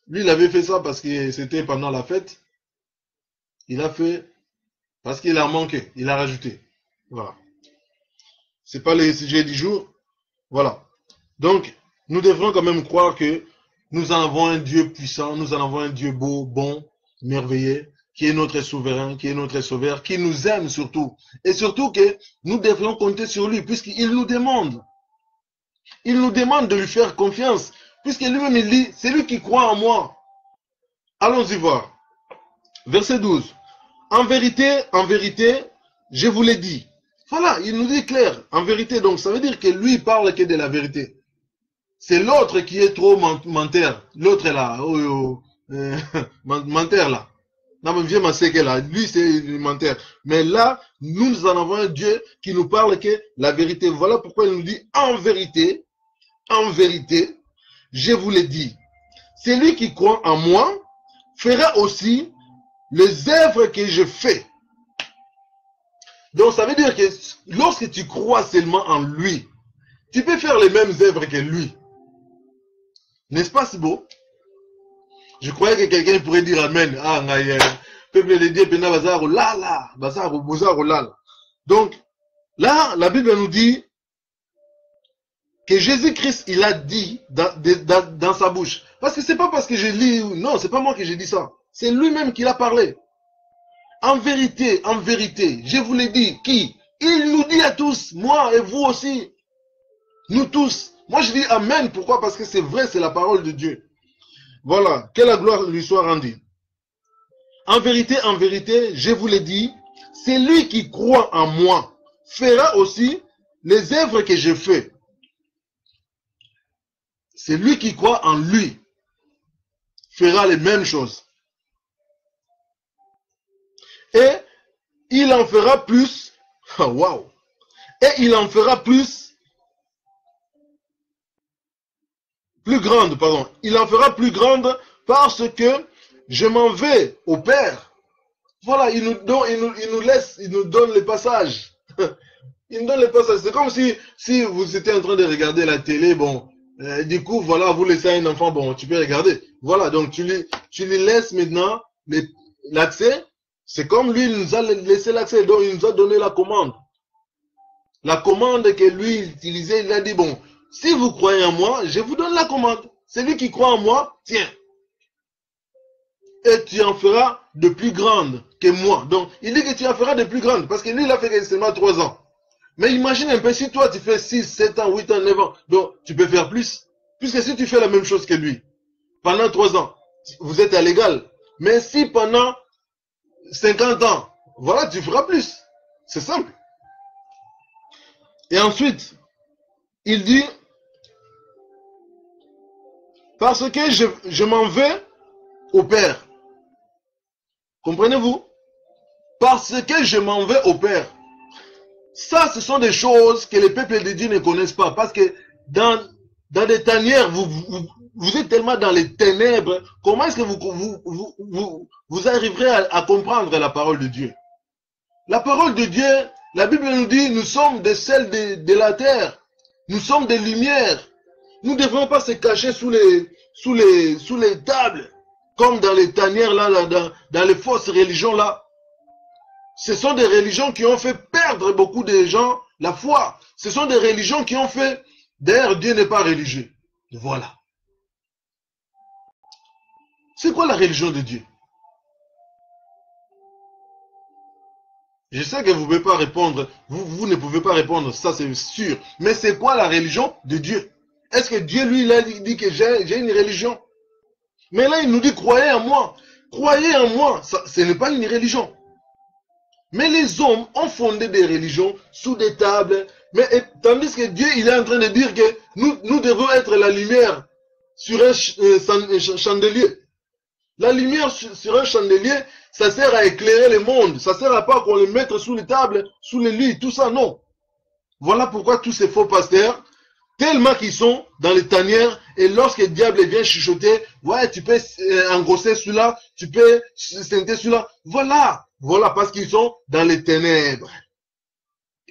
Lui, il avait fait ça parce que c'était pendant la fête. Il a fait parce qu'il a manqué. Il a rajouté. Voilà. C'est pas le sujet du jour. Voilà. Donc, nous devrons quand même croire que nous en avons un Dieu puissant, nous en avons un Dieu beau, bon, merveilleux, qui est notre souverain, qui est notre sauveur, qui nous aime surtout. Et surtout que nous devrions compter sur lui, puisqu'il nous demande. Il nous demande de lui faire confiance, puisque lui-même il dit, c'est lui qui croit en moi. Allons-y voir. Verset 12. En vérité, je vous l'ai dit. Voilà, il nous dit clair. En vérité, donc ça veut dire que lui parle que de la vérité. C'est l'autre qui est trop menteur. L'autre là, menteur là. Non, mais viens m'asser que là. Lui, c'est menteur. Mais là, nous en avons un Dieu qui nous parle que la vérité. Voilà pourquoi il nous dit en vérité, je vous l'ai dit. Celui qui croit en moi fera aussi les œuvres que je fais. Donc, ça veut dire que lorsque tu crois seulement en lui, tu peux faire les mêmes œuvres que lui. N'est-ce pas si beau? Je croyais que quelqu'un pourrait dire Amen. Ah, peuple de Dieu, pena bazar ou lala, bazar ou bozar ou lala. Donc, là, la Bible nous dit que Jésus-Christ, il a dit dans sa bouche. Parce que c'est pas parce que je lis, non, c'est pas moi que j'ai dit ça. C'est lui-même qui l'a parlé. En vérité, je vous l'ai dit, qui? Il nous dit à tous, moi et vous aussi, nous tous. Moi je dis Amen, pourquoi? Parce que c'est vrai, c'est la parole de Dieu. Voilà, que la gloire lui soit rendue. En vérité, je vous l'ai dit, c'est lui qui croit en moi fera aussi les œuvres que je fais. C'est lui qui croit en lui fera les mêmes choses. Et il en fera plus. Waouh! Et il en fera plus grande, pardon. Il en fera plus grande parce que je m'en vais au Père. Voilà, il nous donne les passages. Il nous donne les passages. C'est comme si vous étiez en train de regarder la télé, bon, du coup, voilà, vous laissez un enfant, bon, tu peux regarder. Voilà, donc tu lui laisses maintenant l'accès. C'est comme lui, il nous a laissé l'accès, donc il nous a donné la commande. La commande que lui utilisait, il a dit, bon, si vous croyez en moi, je vous donne la commande. Celui qui croit en moi, tiens. Et tu en feras de plus grande que moi. Donc, il dit que tu en feras de plus grande. Parce que lui, il a fait seulement 3 ans. Mais imagine un peu, si toi, tu fais 6, 7 ans, 8 ans, 9 ans, donc tu peux faire plus. Puisque si tu fais la même chose que lui, pendant 3 ans, vous êtes à l'égal. Mais si pendant 50 ans, voilà, tu feras plus. C'est simple. Et ensuite, il dit, parce que je m'en vais au Père. Comprenez-vous? Parce que je m'en vais au Père. Ça, ce sont des choses que les peuples de Dieu ne connaissent pas. Parce que dans des tanières, vous êtes tellement dans les ténèbres. Comment est-ce que vous arriverez à comprendre la parole de Dieu? La parole de Dieu, la Bible nous dit, nous sommes des sels de la terre. Nous sommes des lumières. Nous ne devons pas se cacher sous les tables. Comme dans les tanières, là, dans les fausses religions, là. Ce sont des religions qui ont fait perdre beaucoup de gens la foi. Ce sont des religions qui ont fait... D'ailleurs, Dieu n'est pas religieux. Voilà. C'est quoi la religion de Dieu? Je sais que vous ne pouvez pas répondre. Vous ne pouvez pas répondre, ça c'est sûr. Mais c'est quoi la religion de Dieu? Est-ce que Dieu, lui, il a dit que j'ai une religion? Mais là, il nous dit, croyez en moi. Croyez en moi, ce n'est pas une religion. Mais les hommes ont fondé des religions sous des tables. Mais tandis que Dieu, il est en train de dire que nous devons être la lumière sur un chandelier. La lumière sur un chandelier, ça sert à éclairer le monde. Ça sert à pas qu'on le mette sous les tables, sous les lits, tout ça, non. Voilà pourquoi tous ces faux pasteurs, tellement qu'ils sont dans les tanières, et lorsque le diable vient chuchoter, ouais, tu peux engrosser celui-là, tu peux scinter celui-là. Voilà, voilà, parce qu'ils sont dans les ténèbres.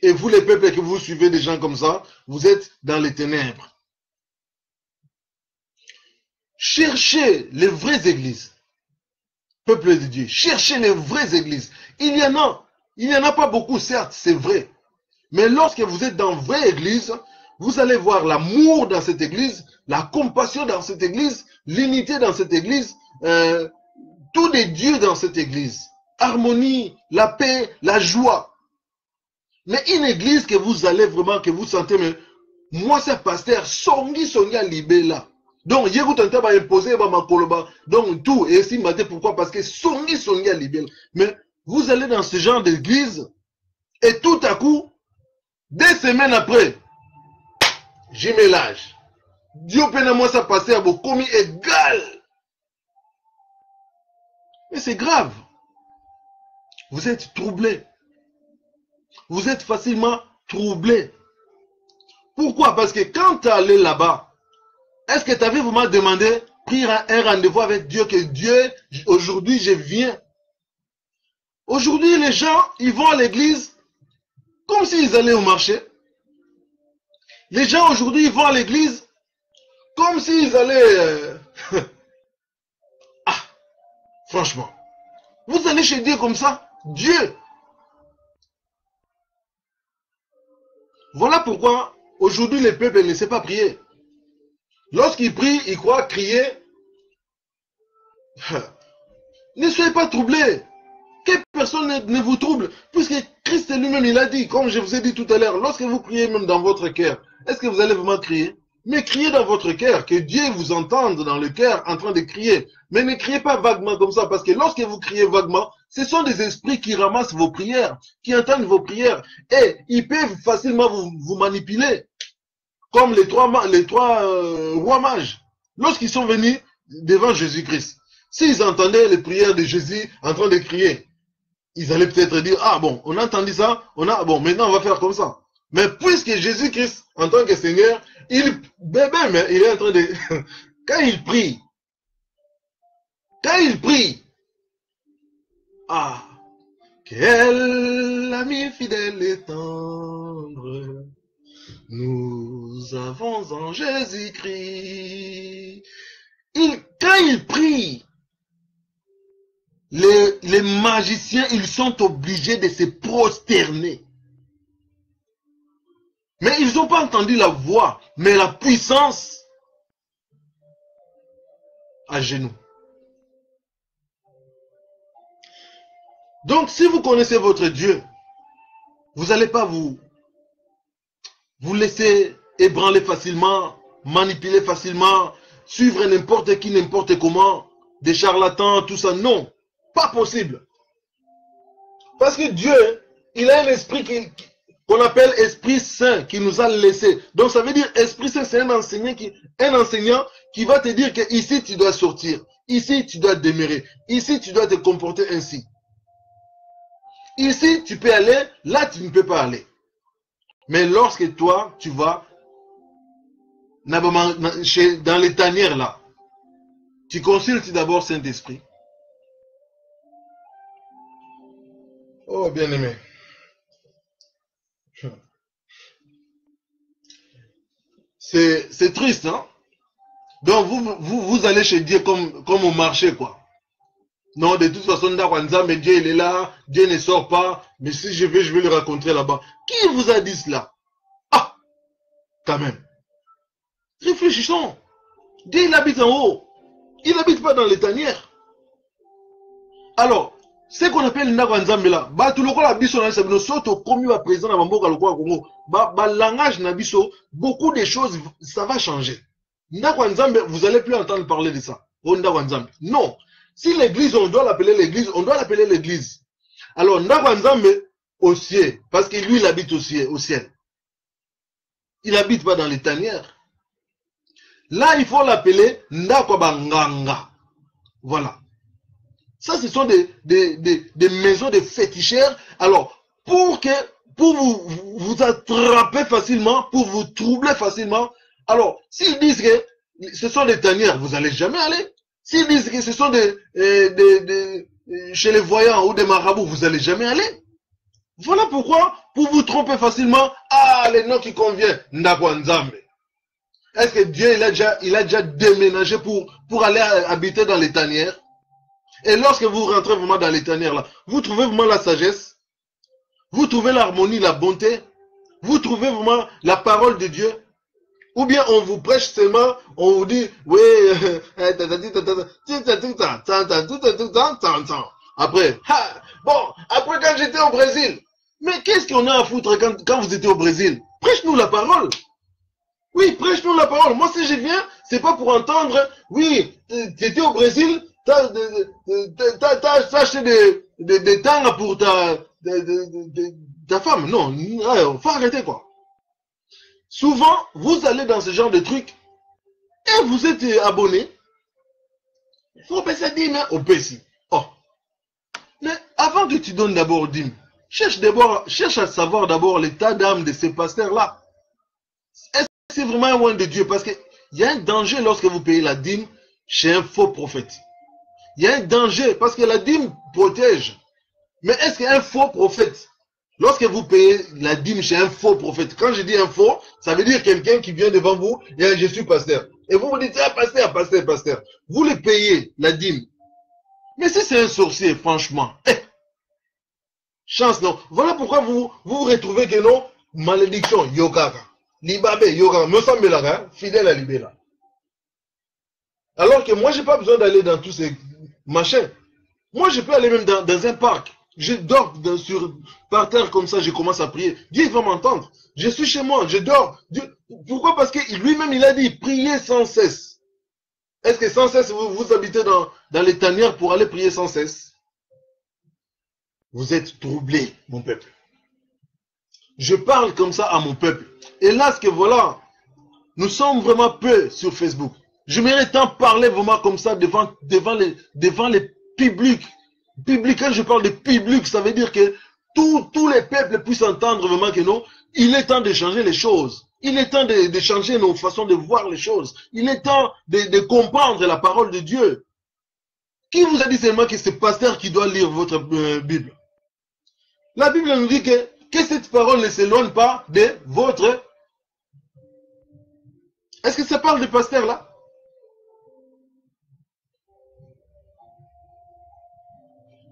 Et vous, les peuples, que vous suivez des gens comme ça, vous êtes dans les ténèbres. Cherchez les vraies églises. Peuple de Dieu, cherchez les vraies églises. Il y en a pas beaucoup, certes, c'est vrai. Mais lorsque vous êtes dans une vraie église, vous allez voir l'amour dans cette église, la compassion dans cette église, l'unité dans cette église, tout est Dieu dans cette église. Harmonie, la paix, la joie. Mais une église que vous allez vraiment, que vous sentez, mais moi c'est pasteur, songi libé là. Donc, il y a imposer donc tout, et si matin, pourquoi? Parce que songi libé. Mais vous allez dans ce genre d'église, et tout à coup, 2 semaines après, j'y mélange. Dieu peine moi ça passer à vos commis égal. Mais c'est grave. Vous êtes troublé. Vous êtes facilement troublé. Pourquoi? Parce que quand tu es allé là-bas, est-ce que tu avais vraiment demandé, pris un rendez-vous avec Dieu, que Dieu, aujourd'hui je viens. Aujourd'hui les gens, ils vont à l'église comme s'ils allaient au marché. Les gens aujourd'hui, ils vont à l'église comme s'ils allaient... Ah, franchement. Vous allez chez Dieu comme ça? Dieu. Voilà pourquoi aujourd'hui les peuples ne savent pas prier. Lorsqu'ils prient, ils croient crier. Ne soyez pas troublés. Que personne ne vous trouble. Puisque Christ lui-même, il a dit, comme je vous ai dit tout à l'heure, lorsque vous priez même dans votre cœur, est-ce que vous allez vraiment crier? Mais criez dans votre cœur, que Dieu vous entende dans le cœur en train de crier. Mais ne criez pas vaguement comme ça, parce que lorsque vous criez vaguement, ce sont des esprits qui ramassent vos prières, qui entendent vos prières, et ils peuvent facilement vous manipuler, comme les trois rois mages, lorsqu'ils sont venus devant Jésus-Christ. S'ils entendaient les prières de Jésus en train de crier, ils allaient peut-être dire, ah bon, on a entendu ça, bon, maintenant on va faire comme ça. Mais puisque Jésus-Christ, en tant que Seigneur, il est en train de... Quand il prie, ah, quel ami fidèle et tendre nous avons en Jésus-Christ. Quand il prie, les magiciens, ils sont obligés de se prosterner. Mais ils n'ont pas entendu la voix, mais la puissance à genoux. Donc, si vous connaissez votre Dieu, vous n'allez pas vous laisser ébranler facilement, manipuler facilement, suivre n'importe qui, n'importe comment, des charlatans, tout ça. Non, pas possible. Parce que Dieu, il a un esprit qu'on appelle Esprit Saint qui nous a laissé. Donc ça veut dire Esprit Saint, c'est un enseignant qui va te dire que ici tu dois sortir, ici tu dois demeurer, ici tu dois te comporter ainsi. Ici tu peux aller, là tu ne peux pas aller. Mais lorsque toi tu vas dans les tanières là, tu consultes d'abord Saint-Esprit. Oh bien-aimé. C'est triste, hein? Donc vous allez chez Dieu comme au marché, quoi. Non, de toute façon, mais Dieu il est là, Dieu ne sort pas, mais si je vais le rencontrer là-bas. Qui vous a dit cela? Ah, quand même. Réfléchissons. Dieu il habite en haut. Il n'habite pas dans les tanières. Alors, ce qu'on appelle Ndakwanzambe là, tout le monde biso na sabino soto komi wa président na mboka lokwa Congo, langage na biso, beaucoup de choses ça va changer. Ndakwanzambe, vous allez plus entendre parler de ça. Ndakwanzambe. Non. Si l'église on doit l'appeler l'église, on doit l'appeler l'église. Alors Ndakwanzambe au ciel, parce que lui il habite au ciel. Il n'habite pas dans les tanières. Là, il faut l'appeler Ndakwabanganga. Voilà. Ça, ce sont des maisons de féticheurs. Alors, pour que pour vous attraper facilement, pour vous troubler facilement. Alors, s'ils disent que ce sont des tanières, vous n'allez jamais aller. S'ils disent que ce sont chez les voyants ou des marabouts, vous n'allez jamais aller. Voilà pourquoi, pour vous tromper facilement, les noms qui conviennent, Ndakwanzambe. Est-ce que Dieu, il a déjà déménagé pour aller habiter dans les tanières? Et lorsque vous rentrez vraiment dans les tanières là, vous trouvez vraiment la sagesse? Vous trouvez l'harmonie, la bonté? Vous trouvez vraiment la parole de Dieu? Ou bien on vous prêche seulement, on vous dit, oui, après, bon, après quand j'étais au Brésil, mais qu'est-ce qu'on a à foutre quand vous étiez au Brésil? Prêche-nous la parole. Oui, prêche-nous la parole. Moi, si je viens, c'est pas pour entendre, oui, tu étais au Brésil, t'as acheté des tangs pour ta femme. Non, faut arrêter quoi. Souvent, vous allez dans ce genre de trucs et vous êtes abonné. Il faut payer ça dîme au PC. Oh. Mais avant que tu donnes d'abord dîme, cherche à savoir d'abord l'état d'âme de ces pasteurs-là. Est-ce que c'est vraiment un loin de Dieu? Parce qu'il y a un danger lorsque vous payez la dîme chez un faux prophète. Il y a un danger parce que la dîme protège. Mais est-ce qu'un faux prophète, lorsque vous payez la dîme chez un faux prophète, quand je dis un faux, ça veut dire quelqu'un qui vient devant vous et je suis pasteur. Et vous vous dites, pasteur. Vous le payez la dîme. Mais si c'est un sorcier, franchement, chance non. Voilà pourquoi vous retrouvez que non, malédiction, yokaka. Libabe, yokaka, me semble là, fidèle à Libéla. Alors que moi, j'ai pas besoin d'aller dans tous ces machins. Moi, je peux aller même dans un parc. Je dors par terre comme ça, je commence à prier. Dieu va m'entendre. Je suis chez moi, je dors. Pourquoi? Parce que lui-même, il a dit, priez sans cesse. Est-ce que sans cesse, vous habitez dans les tanières pour aller prier sans cesse? Vous êtes troublés, mon peuple. Je parle comme ça à mon peuple. Et là, ce que voilà, nous sommes vraiment peu sur Facebook. Je mérite tant parler vraiment comme ça devant les publics. Public, quand je parle de public, ça veut dire que tous les peuples puissent entendre vraiment que non, il est temps de changer les choses. Il est temps de changer nos façons de voir les choses. Il est temps de comprendre la parole de Dieu. Qui vous a dit seulement que c'est le pasteur qui doit lire votre Bible? La Bible nous dit que cette parole ne s'éloigne pas de votre... Est-ce que ça parle du pasteur là?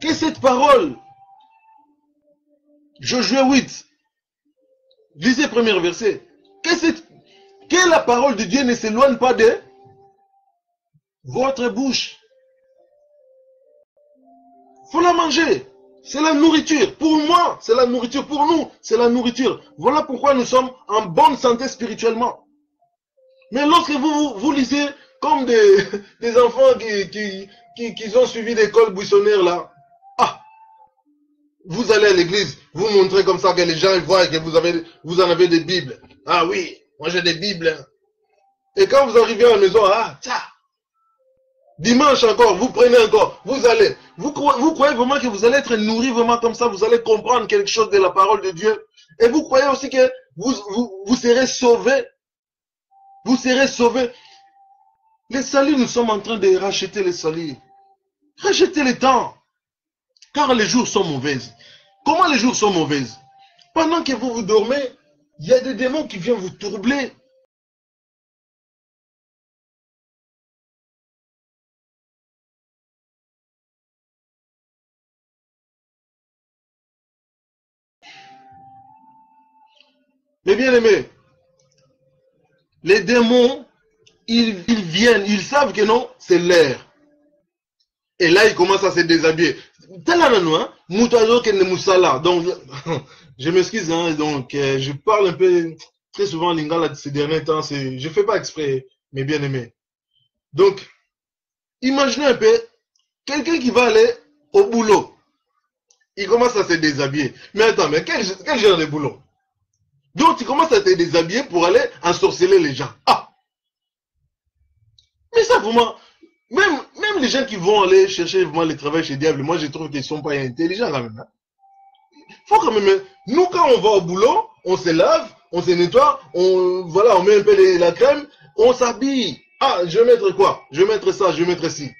Que cette parole, Josué 8, lisez le premier verset, que la parole de Dieu ne s'éloigne pas de votre bouche. Faut la manger. C'est la nourriture. Pour moi, c'est la nourriture. Pour nous, c'est la nourriture. Voilà pourquoi nous sommes en bonne santé spirituellement. Mais lorsque vous lisez comme des enfants qui ont suivi l'école buissonnière là, vous allez à l'église, vous montrez comme ça que les gens voient que vous en avez des Bibles. Ah oui, moi j'ai des Bibles. Et quand vous arrivez à la maison, dimanche encore, vous prenez encore, vous allez. Vous croyez vraiment que vous allez être nourri vraiment comme ça, vous allez comprendre quelque chose de la parole de Dieu. Et vous croyez aussi que vous serez sauvés. Vous serez sauvés. Les salis, nous sommes en train de racheter les salis. Rachetez le temps. Car les jours sont mauvaises. Comment les jours sont mauvaises? Pendant que vous dormez, il y a des démons qui viennent vous troubler. Mais bien aimés, les démons, ils viennent, ils savent que non, c'est l'air. Et là, ils commencent à se déshabiller. Donc, je m'excuse, donc je parle un peu très souvent lingala ces derniers temps. Je ne fais pas exprès, mes bien-aimés. Donc, imaginez un peu quelqu'un qui va aller au boulot. Il commence à se déshabiller. Mais attends, mais quel genre de boulot? Donc, tu commences à te déshabiller pour aller ensorceler les gens. Mais ça, vraiment, même les gens qui vont aller chercher vraiment le travail chez Diable, moi, je trouve qu'ils ne sont pas intelligents quand même. faut quand même, nous quand on va au boulot, on se lave, on se nettoie, voilà, on met un peu la crème, on s'habille. Ah, je vais mettre quoi? Je vais mettre ça, je vais mettre ci.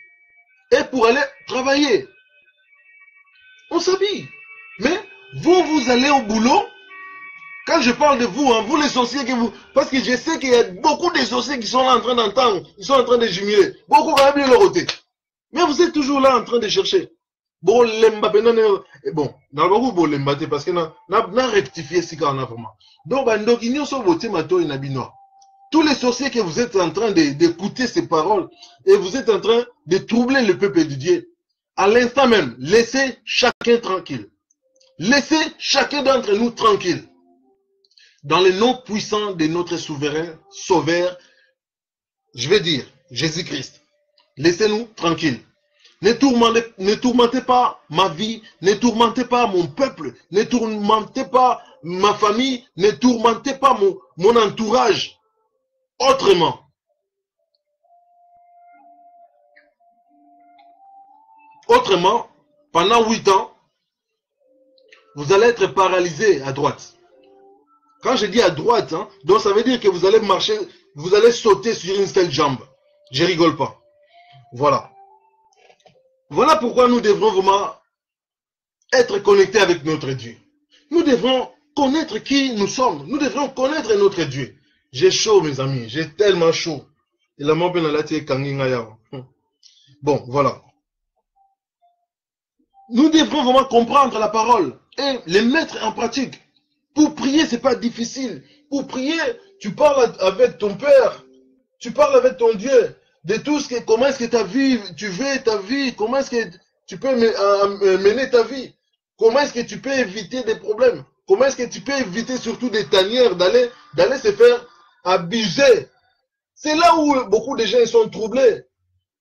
Et pour aller travailler, on s'habille. Mais vous allez au boulot. Quand je parle de vous, hein, vous les sorciers que vous... Parce que je sais qu'il y a beaucoup de sorciers qui sont là en train d'entendre, ils sont en train de jubiler. Beaucoup quand même le côté. Mais vous êtes toujours là en train de chercher. Bon, l'Mbappé, bon, dans le beaucoup, bon, l'Mbappé, parce que n'a rectifié ce qu'on a vraiment. Donc, il y a tous les sorciers que vous êtes en train d'écouter ces paroles et vous êtes en train de troubler le peuple de Dieu. À l'instant même, laissez chacun tranquille. Laissez chacun d'entre nous tranquille. Dans le nom puissant de notre souverain, sauveur, je vais dire, Jésus-Christ. Laissez-nous tranquilles. Ne tourmentez pas ma vie, ne tourmentez pas mon peuple, ne tourmentez pas ma famille, ne tourmentez pas mon entourage autrement. Autrement, pendant 8 ans, vous allez être paralysé à droite. Quand je dis à droite, hein, donc ça veut dire que vous allez marcher, vous allez sauter sur une seule jambe. Je rigole pas. Voilà. Voilà pourquoi nous devrons vraiment être connectés avec notre Dieu. Nous devrons connaître qui nous sommes. Nous devrons connaître notre Dieu. J'ai chaud, mes amis. J'ai tellement chaud. Bon, voilà. Nous devrons vraiment comprendre la parole et les mettre en pratique. Pour prier, c'est pas difficile. Pour prier, tu parles avec ton Père, tu parles avec ton Dieu, de tout ce que, comment est-ce que ta vie, tu veux ta vie, comment est-ce que tu peux mener ta vie, comment est-ce que tu peux éviter des problèmes, comment est-ce que tu peux éviter surtout des tanières, d'aller se faire abuser. C'est là où beaucoup de gens sont troublés.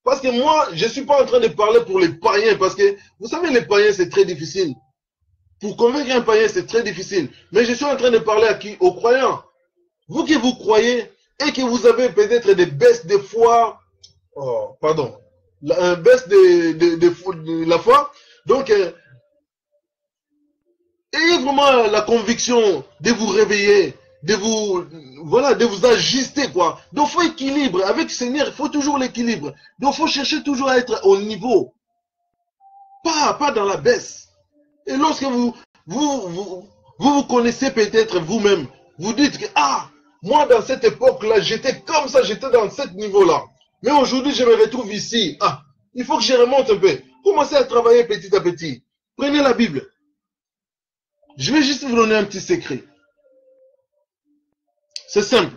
Parce que moi, je ne suis pas en train de parler pour les païens, parce que, vous savez, les païens, c'est très difficile. Pour convaincre un païen, c'est très difficile. Mais je suis en train de parler à qui? Aux croyants. Vous qui vous croyez et que vous avez peut-être des baisses de foi, pardon, baisse de la foi. Donc, ayez vraiment la conviction de vous réveiller, de vous ajuster, quoi. Donc, il faut équilibre. Avec le Seigneur, il faut toujours l'équilibre. Donc, il faut chercher toujours à être au niveau. Pas dans la baisse. Et lorsque vous connaissez peut-être vous-même, vous dites que, ah, moi dans cette époque-là, j'étais comme ça, j'étais dans ce niveau-là. Mais aujourd'hui, je me retrouve ici. Ah, il faut que je remonte un peu. Commencez à travailler petit à petit. Prenez la Bible. Je vais juste vous donner un petit secret. C'est simple.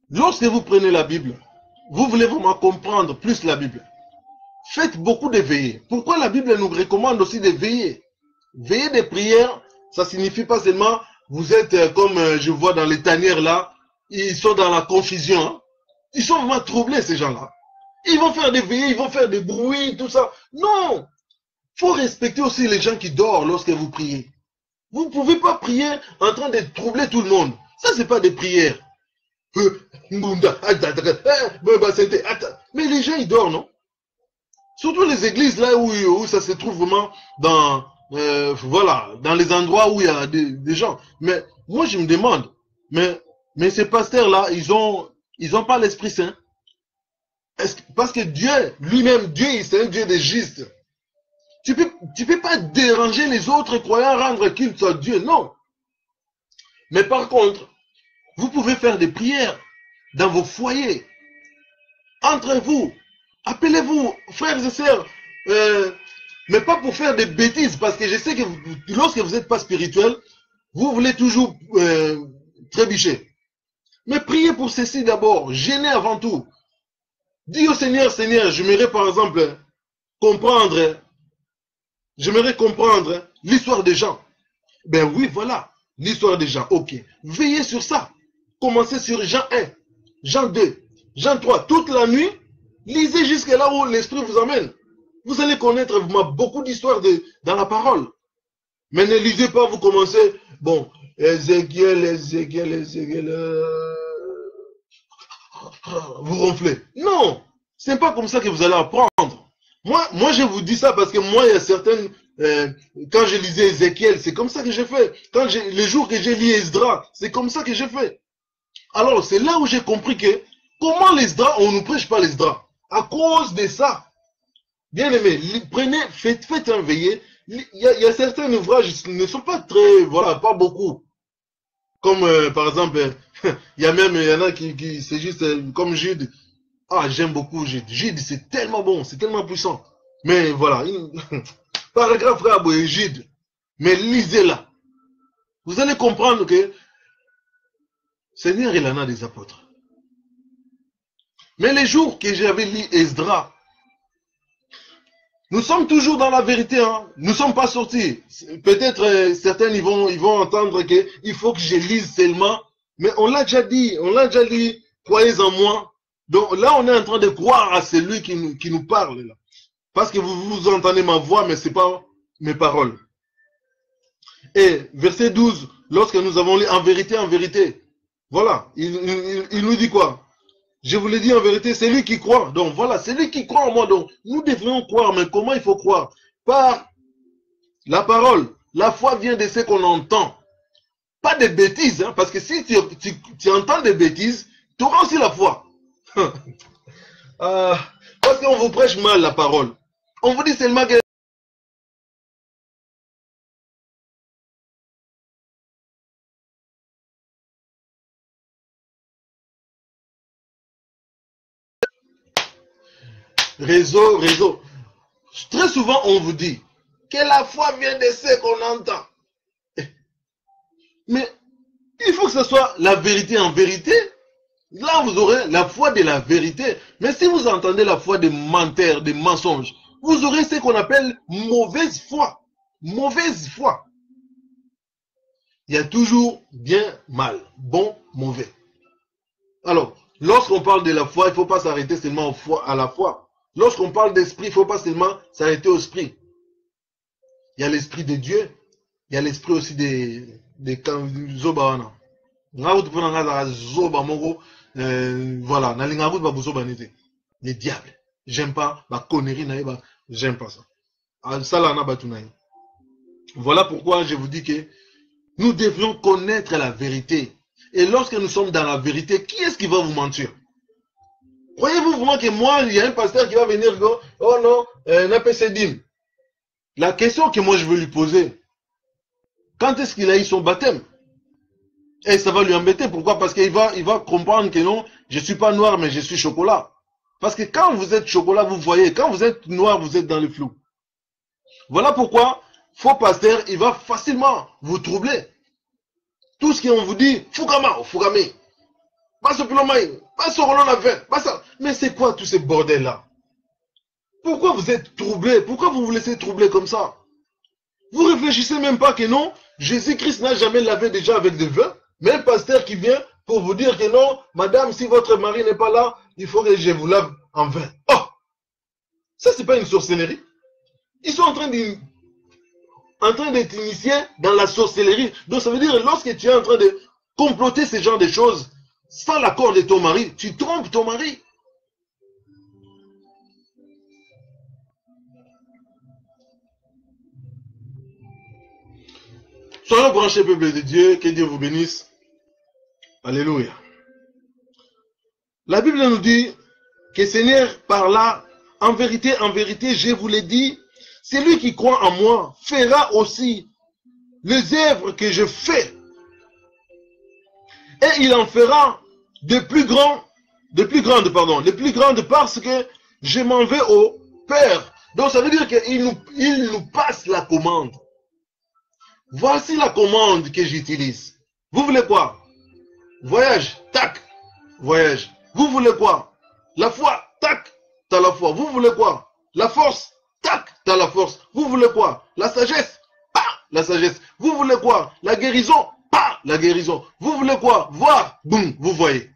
Lorsque vous prenez la Bible, vous voulez vraiment comprendre plus la Bible. Faites beaucoup de veillées. Pourquoi la Bible nous recommande aussi de veiller? Veiller des prières, ça signifie pas seulement vous êtes comme je vois dans les tanières là, ils sont dans la confusion. Hein? Ils sont vraiment troublés ces gens-là. Ils vont faire des veillées, ils vont faire des bruits, tout ça. Non! Il faut respecter aussi les gens qui dorment lorsque vous priez. Vous ne pouvez pas prier en train de troubler tout le monde. Ça, c'est pas des prières. Mais les gens, ils dorment, non? Surtout les églises là où ça se trouve vraiment dans, voilà, dans les endroits où il y a des gens. Mais moi je me demande, mais ces pasteurs là, ils ont pas l'Esprit Saint. Parce que Dieu, lui-même, Dieu, c'est un Dieu de juste. Tu peux pas déranger les autres croyants, rendre culte à Dieu, non. Mais par contre, vous pouvez faire des prières dans vos foyers, entre vous. Appelez-vous, frères et sœurs, mais pas pour faire des bêtises, parce que je sais que lorsque vous n'êtes pas spirituel, vous voulez toujours trébucher. Mais priez pour ceci d'abord, gênez avant tout. Dis au Seigneur, Seigneur, j'aimerais par exemple comprendre l'histoire des gens. Ben oui, voilà, l'histoire des gens, ok. Veillez sur ça. Commencez sur Jean 1, Jean 2, Jean 3, toute la nuit. Lisez jusqu'à là où l'Esprit vous amène. Vous allez connaître beaucoup d'histoires dans la parole. Mais ne lisez pas, vous commencez, bon, Ézéchiel, vous ronflez. Non, ce n'est pas comme ça que vous allez apprendre. Moi, je vous dis ça parce que moi, il y a certaines quand je lisais Ézéchiel, c'est comme ça que j'ai fait. Les jours que j'ai lu Esdras, c'est comme ça que j'ai fait. Alors, c'est là où j'ai compris que comment l'Esdras, on ne prêche pas l'Esdras. À cause de ça. Bien aimé, faites un veillé. Il y a certains ouvrages qui ne sont pas très, voilà, pas beaucoup. Comme par exemple, il y en a qui c'est juste comme Jude. Ah, j'aime beaucoup Jude. Jude, c'est tellement bon, c'est tellement puissant. Mais voilà, paragraphe frère Jude. Mais lisez-la. Vous allez comprendre que Seigneur, il en a des apôtres. Mais les jours que j'avais lu Esdras, nous sommes toujours dans la vérité, hein. Nous ne sommes pas sortis. Peut-être certains ils vont entendre qu'il faut que je lise seulement. Mais on l'a déjà dit, croyez en moi. Donc là, on est en train de croire à celui qui nous parle. Là. Parce que vous entendez ma voix, mais ce n'est pas mes paroles. Et verset 12, lorsque nous avons lu en vérité, voilà, il nous dit quoi? Je vous l'ai dit en vérité, c'est lui qui croit. Donc voilà, c'est lui qui croit en moi. Donc nous devrions croire, mais comment il faut croire? Par la parole. La foi vient de ce qu'on entend. Pas des bêtises, hein, parce que si tu entends des bêtises, tu auras aussi la foi. Parce qu'on vous prêche mal la parole. On vous dit seulement que réseau. Très souvent, on vous dit que la foi vient de ce qu'on entend. Mais il faut que ce soit la vérité en vérité. Là, vous aurez la foi de la vérité. Mais si vous entendez la foi des menteurs, des mensonges, vous aurez ce qu'on appelle mauvaise foi. Mauvaise foi. Il y a toujours bien, mal, bon, mauvais. Alors, lorsqu'on parle de la foi, il ne faut pas s'arrêter seulement à la foi. Lorsqu'on parle d'esprit, il ne faut pas seulement s'arrêter au esprit. Il y a l'esprit de Dieu, il y a l'esprit aussi des Zobawana. Voilà, les diables. J'aime pas, la connerie, j'aime pas ça. Voilà pourquoi je vous dis que nous devrions connaître la vérité. Et lorsque nous sommes dans la vérité, qui est-ce qui va vous mentir? Croyez-vous vraiment que moi, il y a un pasteur qui va venir dire, oh non, Napesedim. La question que moi je veux lui poser, quand est-ce qu'il a eu son baptême? Et ça va lui embêter. Pourquoi? Parce qu'il va comprendre que non, je ne suis pas noir, mais je suis chocolat. Parce que quand vous êtes chocolat, vous voyez. Quand vous êtes noir, vous êtes dans le flou. Voilà pourquoi, faux pasteur, il va facilement vous troubler. Tout ce qu'on vous dit, Fugama, Fugami. Pas ce plomai, pas ce rolon à vin, pas ça. Mais c'est quoi tous ces bordels-là? Pourquoi vous êtes troublé? Pourquoi vous vous laissez troubler comme ça? Vous réfléchissez même pas que non, Jésus-Christ n'a jamais lavé déjà avec du vin. Mais un pasteur qui vient pour vous dire que non, madame, si votre mari n'est pas là, il faut que je vous lave en vin. Oh! Ça, c'est pas une sorcellerie. Ils sont en train d'être initiés dans la sorcellerie. Donc, ça veut dire, lorsque tu es en train de comploter ce genre de choses, sans l'accord de ton mari, tu trompes ton mari. Soyons branchés, peuple de Dieu, que Dieu vous bénisse. Alléluia. La Bible nous dit que Seigneur parla, en vérité, je vous l'ai dit, celui qui croit en moi fera aussi les œuvres que je fais. Et il en fera de plus grandes parce que je m'en vais au Père. Donc ça veut dire qu'il nous passe la commande. Voici la commande que j'utilise. Vous voulez quoi? Voyage, tac, voyage. Vous voulez quoi? La foi, tac, t'as la foi. Vous voulez quoi? La force, tac, t'as la force. Vous voulez quoi? La sagesse, pas la sagesse. Vous voulez quoi? La guérison, pas la guérison. Vous voulez quoi? Voir, boum, vous voyez.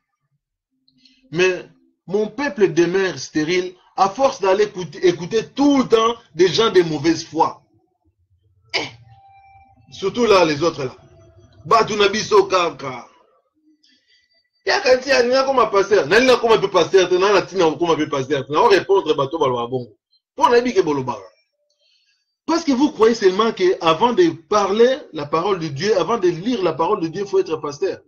Mais mon peuple demeure stérile à force d'aller écouter tout le temps des gens de mauvaise foi. Surtout là, les autres là. Batunabiso kaka. Yakanti aninga koma pasteur. Nalina koma pe pasteur. Nana tina koma pe pasteur. Na répondre bato balwa bongo. Pour na bike bolobara. Parce que vous croyez seulement qu'avant de parler la parole de Dieu, avant de lire la parole de Dieu, il faut être pasteur.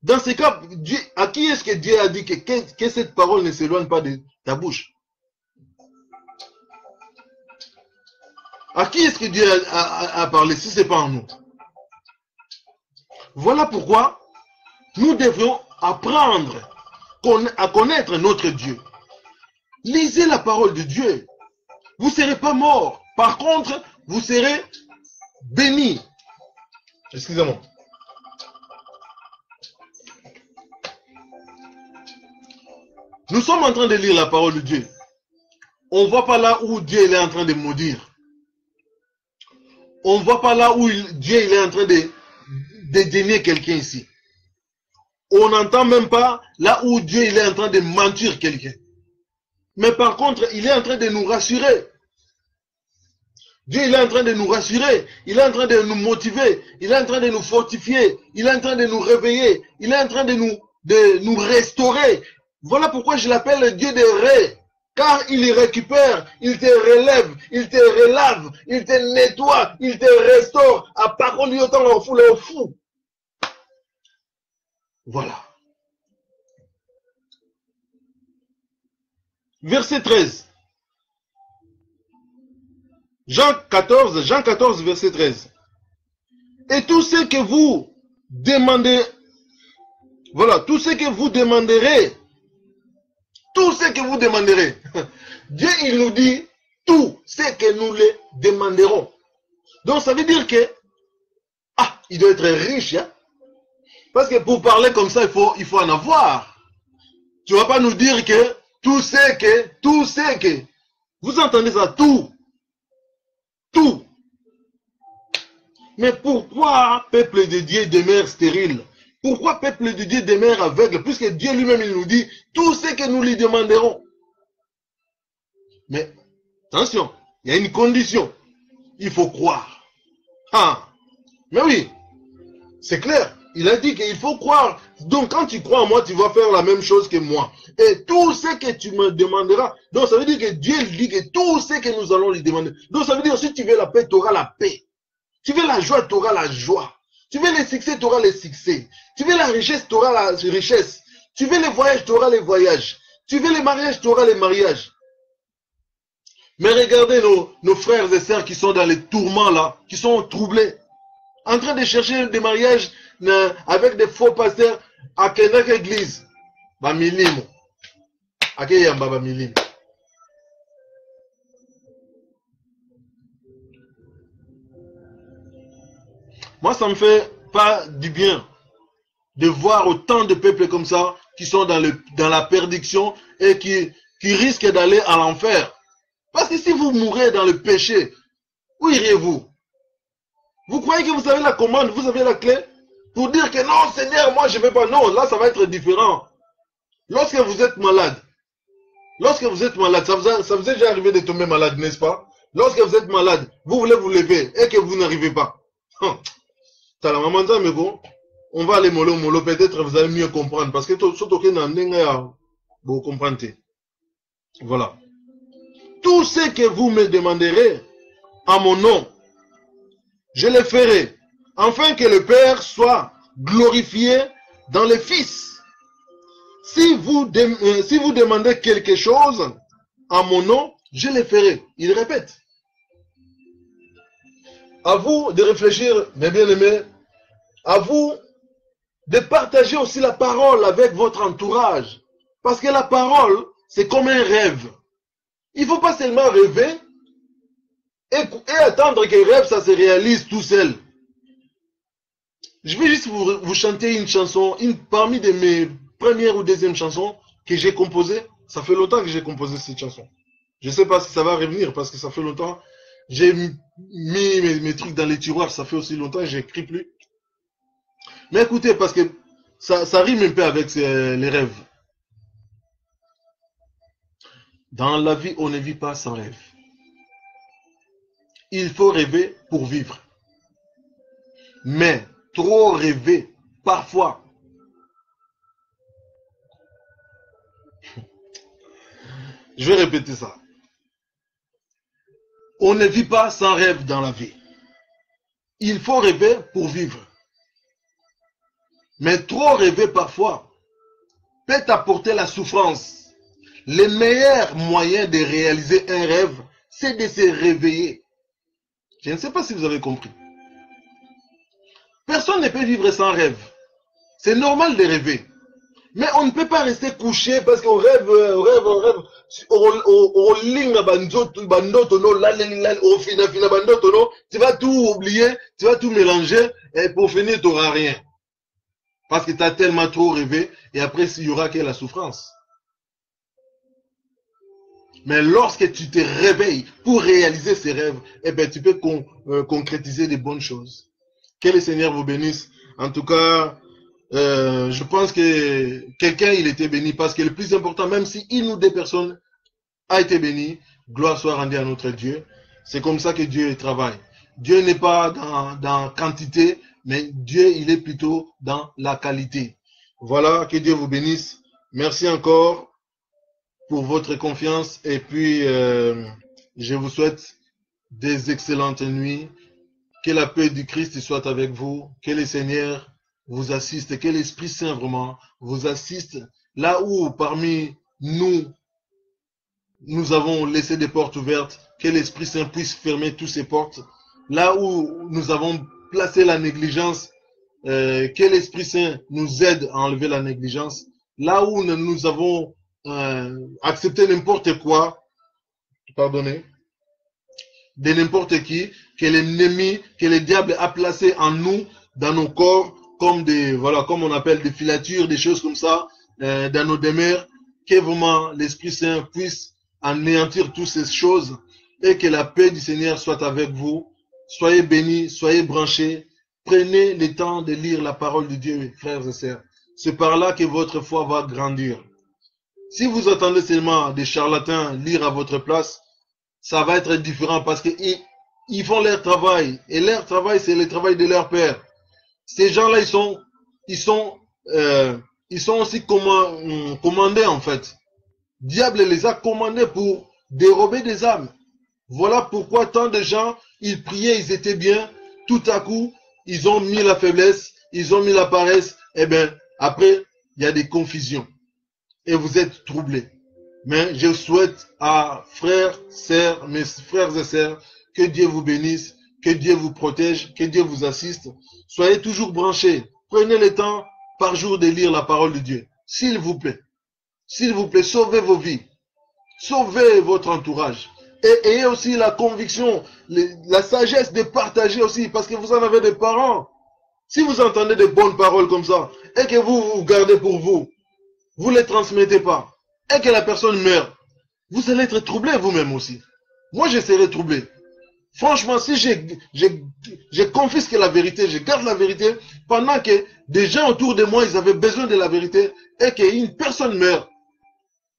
Dans ce cas, Dieu, à qui est-ce que Dieu a dit que cette parole ne s'éloigne pas de ta bouche? À qui est-ce que Dieu a parlé si ce n'est pas en nous? Voilà pourquoi nous devrions apprendre à connaître notre Dieu. Lisez la parole de Dieu. Vous ne serez pas mort. Par contre, vous serez bénis. Excusez-moi. Nous sommes en train de lire la parole de Dieu. On ne voit pas là où Dieu est en train de maudire. On ne voit pas là où Dieu est en train de dédaigner quelqu'un ici. On n'entend même pas là où Dieu est en train de mentir quelqu'un. Mais par contre, il est en train de nous rassurer. Dieu il est en train de nous rassurer. Il est en train de nous motiver. Il est en train de nous fortifier. Il est en train de nous réveiller. Il est en train de nous restaurer. Voilà pourquoi je l'appelle le Dieu des ré. Car il récupère, il te relève, il te relave, il te nettoie, il te restaure. À parole lui autant le fou. Voilà. Verset 13. Jean 14, verset 13. Et tout ce que vous demandez, voilà, tout ce que vous demanderez, tout ce que vous demanderez, Dieu il nous dit tout ce que nous les demanderons. Donc ça veut dire que, il doit être riche, hein? Parce que pour parler comme ça, il faut en avoir. Tu ne vas pas nous dire que tout ce que, vous entendez ça, tout. Mais pourquoi peuple de Dieu demeure stérile? Pourquoi peuple de Dieu demeure aveugle? Puisque Dieu lui-même il nous dit tout ce que nous lui demanderons. Mais attention, il y a une condition. Il faut croire. Mais oui, c'est clair. Il a dit qu'il faut croire. Donc quand tu crois en moi, tu vas faire la même chose que moi. Et tout ce que tu me demanderas. Donc ça veut dire que Dieu dit que tout ce que nous allons lui demander. Donc ça veut dire si tu veux la paix, tu auras la paix. Tu veux la joie, tu auras la joie. Tu veux les succès, tu auras les succès. Tu veux la richesse, tu auras la richesse. Tu veux les voyages, tu auras les voyages. Tu veux les mariages, tu auras les mariages. Mais regardez nos frères et sœurs qui sont dans les tourments là, qui sont troublés, en train de chercher des mariages avec des faux pasteurs à quelle église? Bamilimo. À quelle yamba bamilimo? Moi, ça me fait pas du bien de voir autant de peuples comme ça qui sont dans la perdition et qui risquent d'aller à l'enfer. Parce que si vous mourrez dans le péché, où iriez-vous? Vous croyez que vous avez la commande, vous avez la clé pour dire que non, Seigneur, moi je ne vais pas. Non, là ça va être différent. Lorsque vous êtes malade, ça vous est déjà arrivé de tomber malade, n'est-ce pas? Lorsque vous êtes malade, vous voulez vous lever et que vous n'arrivez pas. On va aller mollo, peut-être vous allez mieux comprendre. Parce que vous comprenez. Voilà. Tout ce que vous me demanderez en mon nom, je le ferai, afin que le Père soit glorifié dans le Fils. Si vous demandez quelque chose en mon nom, je le ferai. Il répète. À vous de réfléchir, mes bien-aimés. À vous de partager aussi la parole avec votre entourage. Parce que la parole, c'est comme un rêve. Il ne faut pas seulement rêver et attendre que le rêve, ça se réalise tout seul. Je vais juste vous chanter une chanson, parmi de mes premières ou deuxième chansons que j'ai composées. Ça fait longtemps que j'ai composé cette chanson. Je ne sais pas si ça va revenir parce que ça fait longtemps. J'ai mis mes trucs dans les tiroirs, ça fait aussi longtemps que je n'écris plus. Mais écoutez, parce que ça rime un peu avec les rêves. Dans la vie, on ne vit pas sans rêve. Il faut rêver pour vivre. Mais trop rêver, parfois, je vais répéter ça. On ne vit pas sans rêve dans la vie. Il faut rêver pour vivre. Mais trop rêver parfois peut apporter la souffrance. Le meilleur moyen de réaliser un rêve, c'est de se réveiller. Je ne sais pas si vous avez compris. Personne ne peut vivre sans rêve. C'est normal de rêver. Mais on ne peut pas rester couché parce qu'on rêve, on rêve, on rêve. Tu vas tout oublier, tu vas tout mélanger et pour finir, tu n'auras rien. Parce que tu as tellement trop rêvé et après, il n'y aura que la souffrance. Mais lorsque tu te réveilles pour réaliser ces rêves, eh ben, tu peux concrétiser des bonnes choses. Que le Seigneur vous bénisse. En tout cas, je pense que quelqu'un, il était béni parce que le plus important, même si une ou deux personnes a été béni, gloire soit rendue à notre Dieu. C'est comme ça que Dieu travaille. Dieu n'est pas dans quantité, mais Dieu, il est plutôt dans la qualité. Voilà, que Dieu vous bénisse. Merci encore pour votre confiance et puis je vous souhaite des excellentes nuits. Que la paix du Christ soit avec vous. Que le Seigneur vous assiste. Que l'Esprit Saint vraiment vous assiste. Là où parmi nous, nous avons laissé des portes ouvertes, que l'Esprit Saint puisse fermer toutes ces portes. Là où nous avons placé la négligence, que l'Esprit Saint nous aide à enlever la négligence. Là où nous avons accepté n'importe quoi, pardonnez, de n'importe qui, que l'ennemi, que le diable a placé en nous, dans nos corps, comme des, voilà, comme on appelle des filatures, des choses comme ça, dans nos demeures, que vraiment l'Esprit Saint puisse anéantir toutes ces choses et que la paix du Seigneur soit avec vous. Soyez bénis, soyez branchés. Prenez le temps de lire la parole de Dieu, frères et sœurs. C'est par là que votre foi va grandir. Si vous attendez seulement des charlatans lire à votre place, ça va être différent parce qu'ils font leur travail. Et leur travail, c'est le travail de leur père. Ces gens-là, ils sont aussi commandés en fait. Diable les a commandés pour dérober des âmes. Voilà pourquoi tant de gens, ils priaient, ils étaient bien. Tout à coup, ils ont mis la faiblesse, ils ont mis la paresse. Et bien, après, il y a des confusions. Et vous êtes troublés. Mais je souhaite à frères, sœurs, mes frères et sœurs, que Dieu vous bénisse, que Dieu vous protège, que Dieu vous assiste. Soyez toujours branchés. Prenez le temps par jour de lire la parole de Dieu. S'il vous plaît. S'il vous plaît, sauvez vos vies. Sauvez votre entourage. Et ayez aussi la conviction, la sagesse de partager aussi, parce que vous en avez des parents. Si vous entendez de bonnes paroles comme ça, et que vous gardez pour vous, vous ne les transmettez pas, et que la personne meurt, vous allez être troublé vous-même aussi. Moi, je serai troublé. Franchement, si je confisque la vérité, je garde la vérité, pendant que des gens autour de moi, ils avaient besoin de la vérité, et qu'une personne meurt,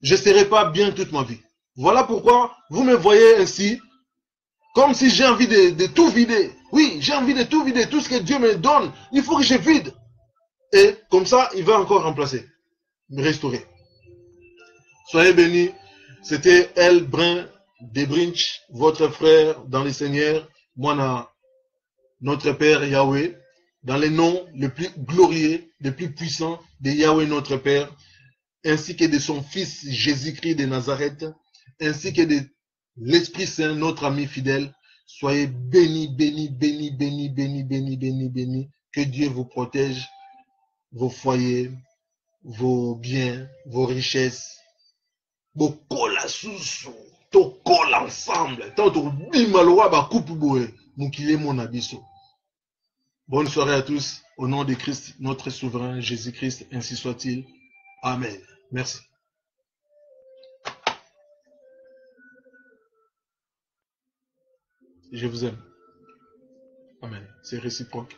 je ne serai pas bien toute ma vie. Voilà pourquoi vous me voyez ainsi, comme si j'ai envie de tout vider. Oui, j'ai envie de tout vider. Tout ce que Dieu me donne, il faut que je vide. Et comme ça, il va encore remplacer, me restaurer. Soyez bénis. C'était El Brin de Brinch, votre frère dans le Seigneur, moi, notre Père Yahweh, dans les noms les plus glorieux, les plus puissants de Yahweh notre Père, ainsi que de son Fils Jésus-Christ de Nazareth, ainsi que de l'Esprit Saint, notre ami fidèle. Soyez bénis, bénis, bénis, bénis, bénis, bénis, bénis, bénis. Que Dieu vous protège, vos foyers, vos biens, vos richesses. Bokola susu, tokola ensemble. Tant bimaloa ba coupe boé, mukile mon abisso. Bonne soirée à tous. Au nom de Christ, notre souverain Jésus-Christ, ainsi soit-il. Amen. Merci. Je vous aime. Amen. C'est réciproque.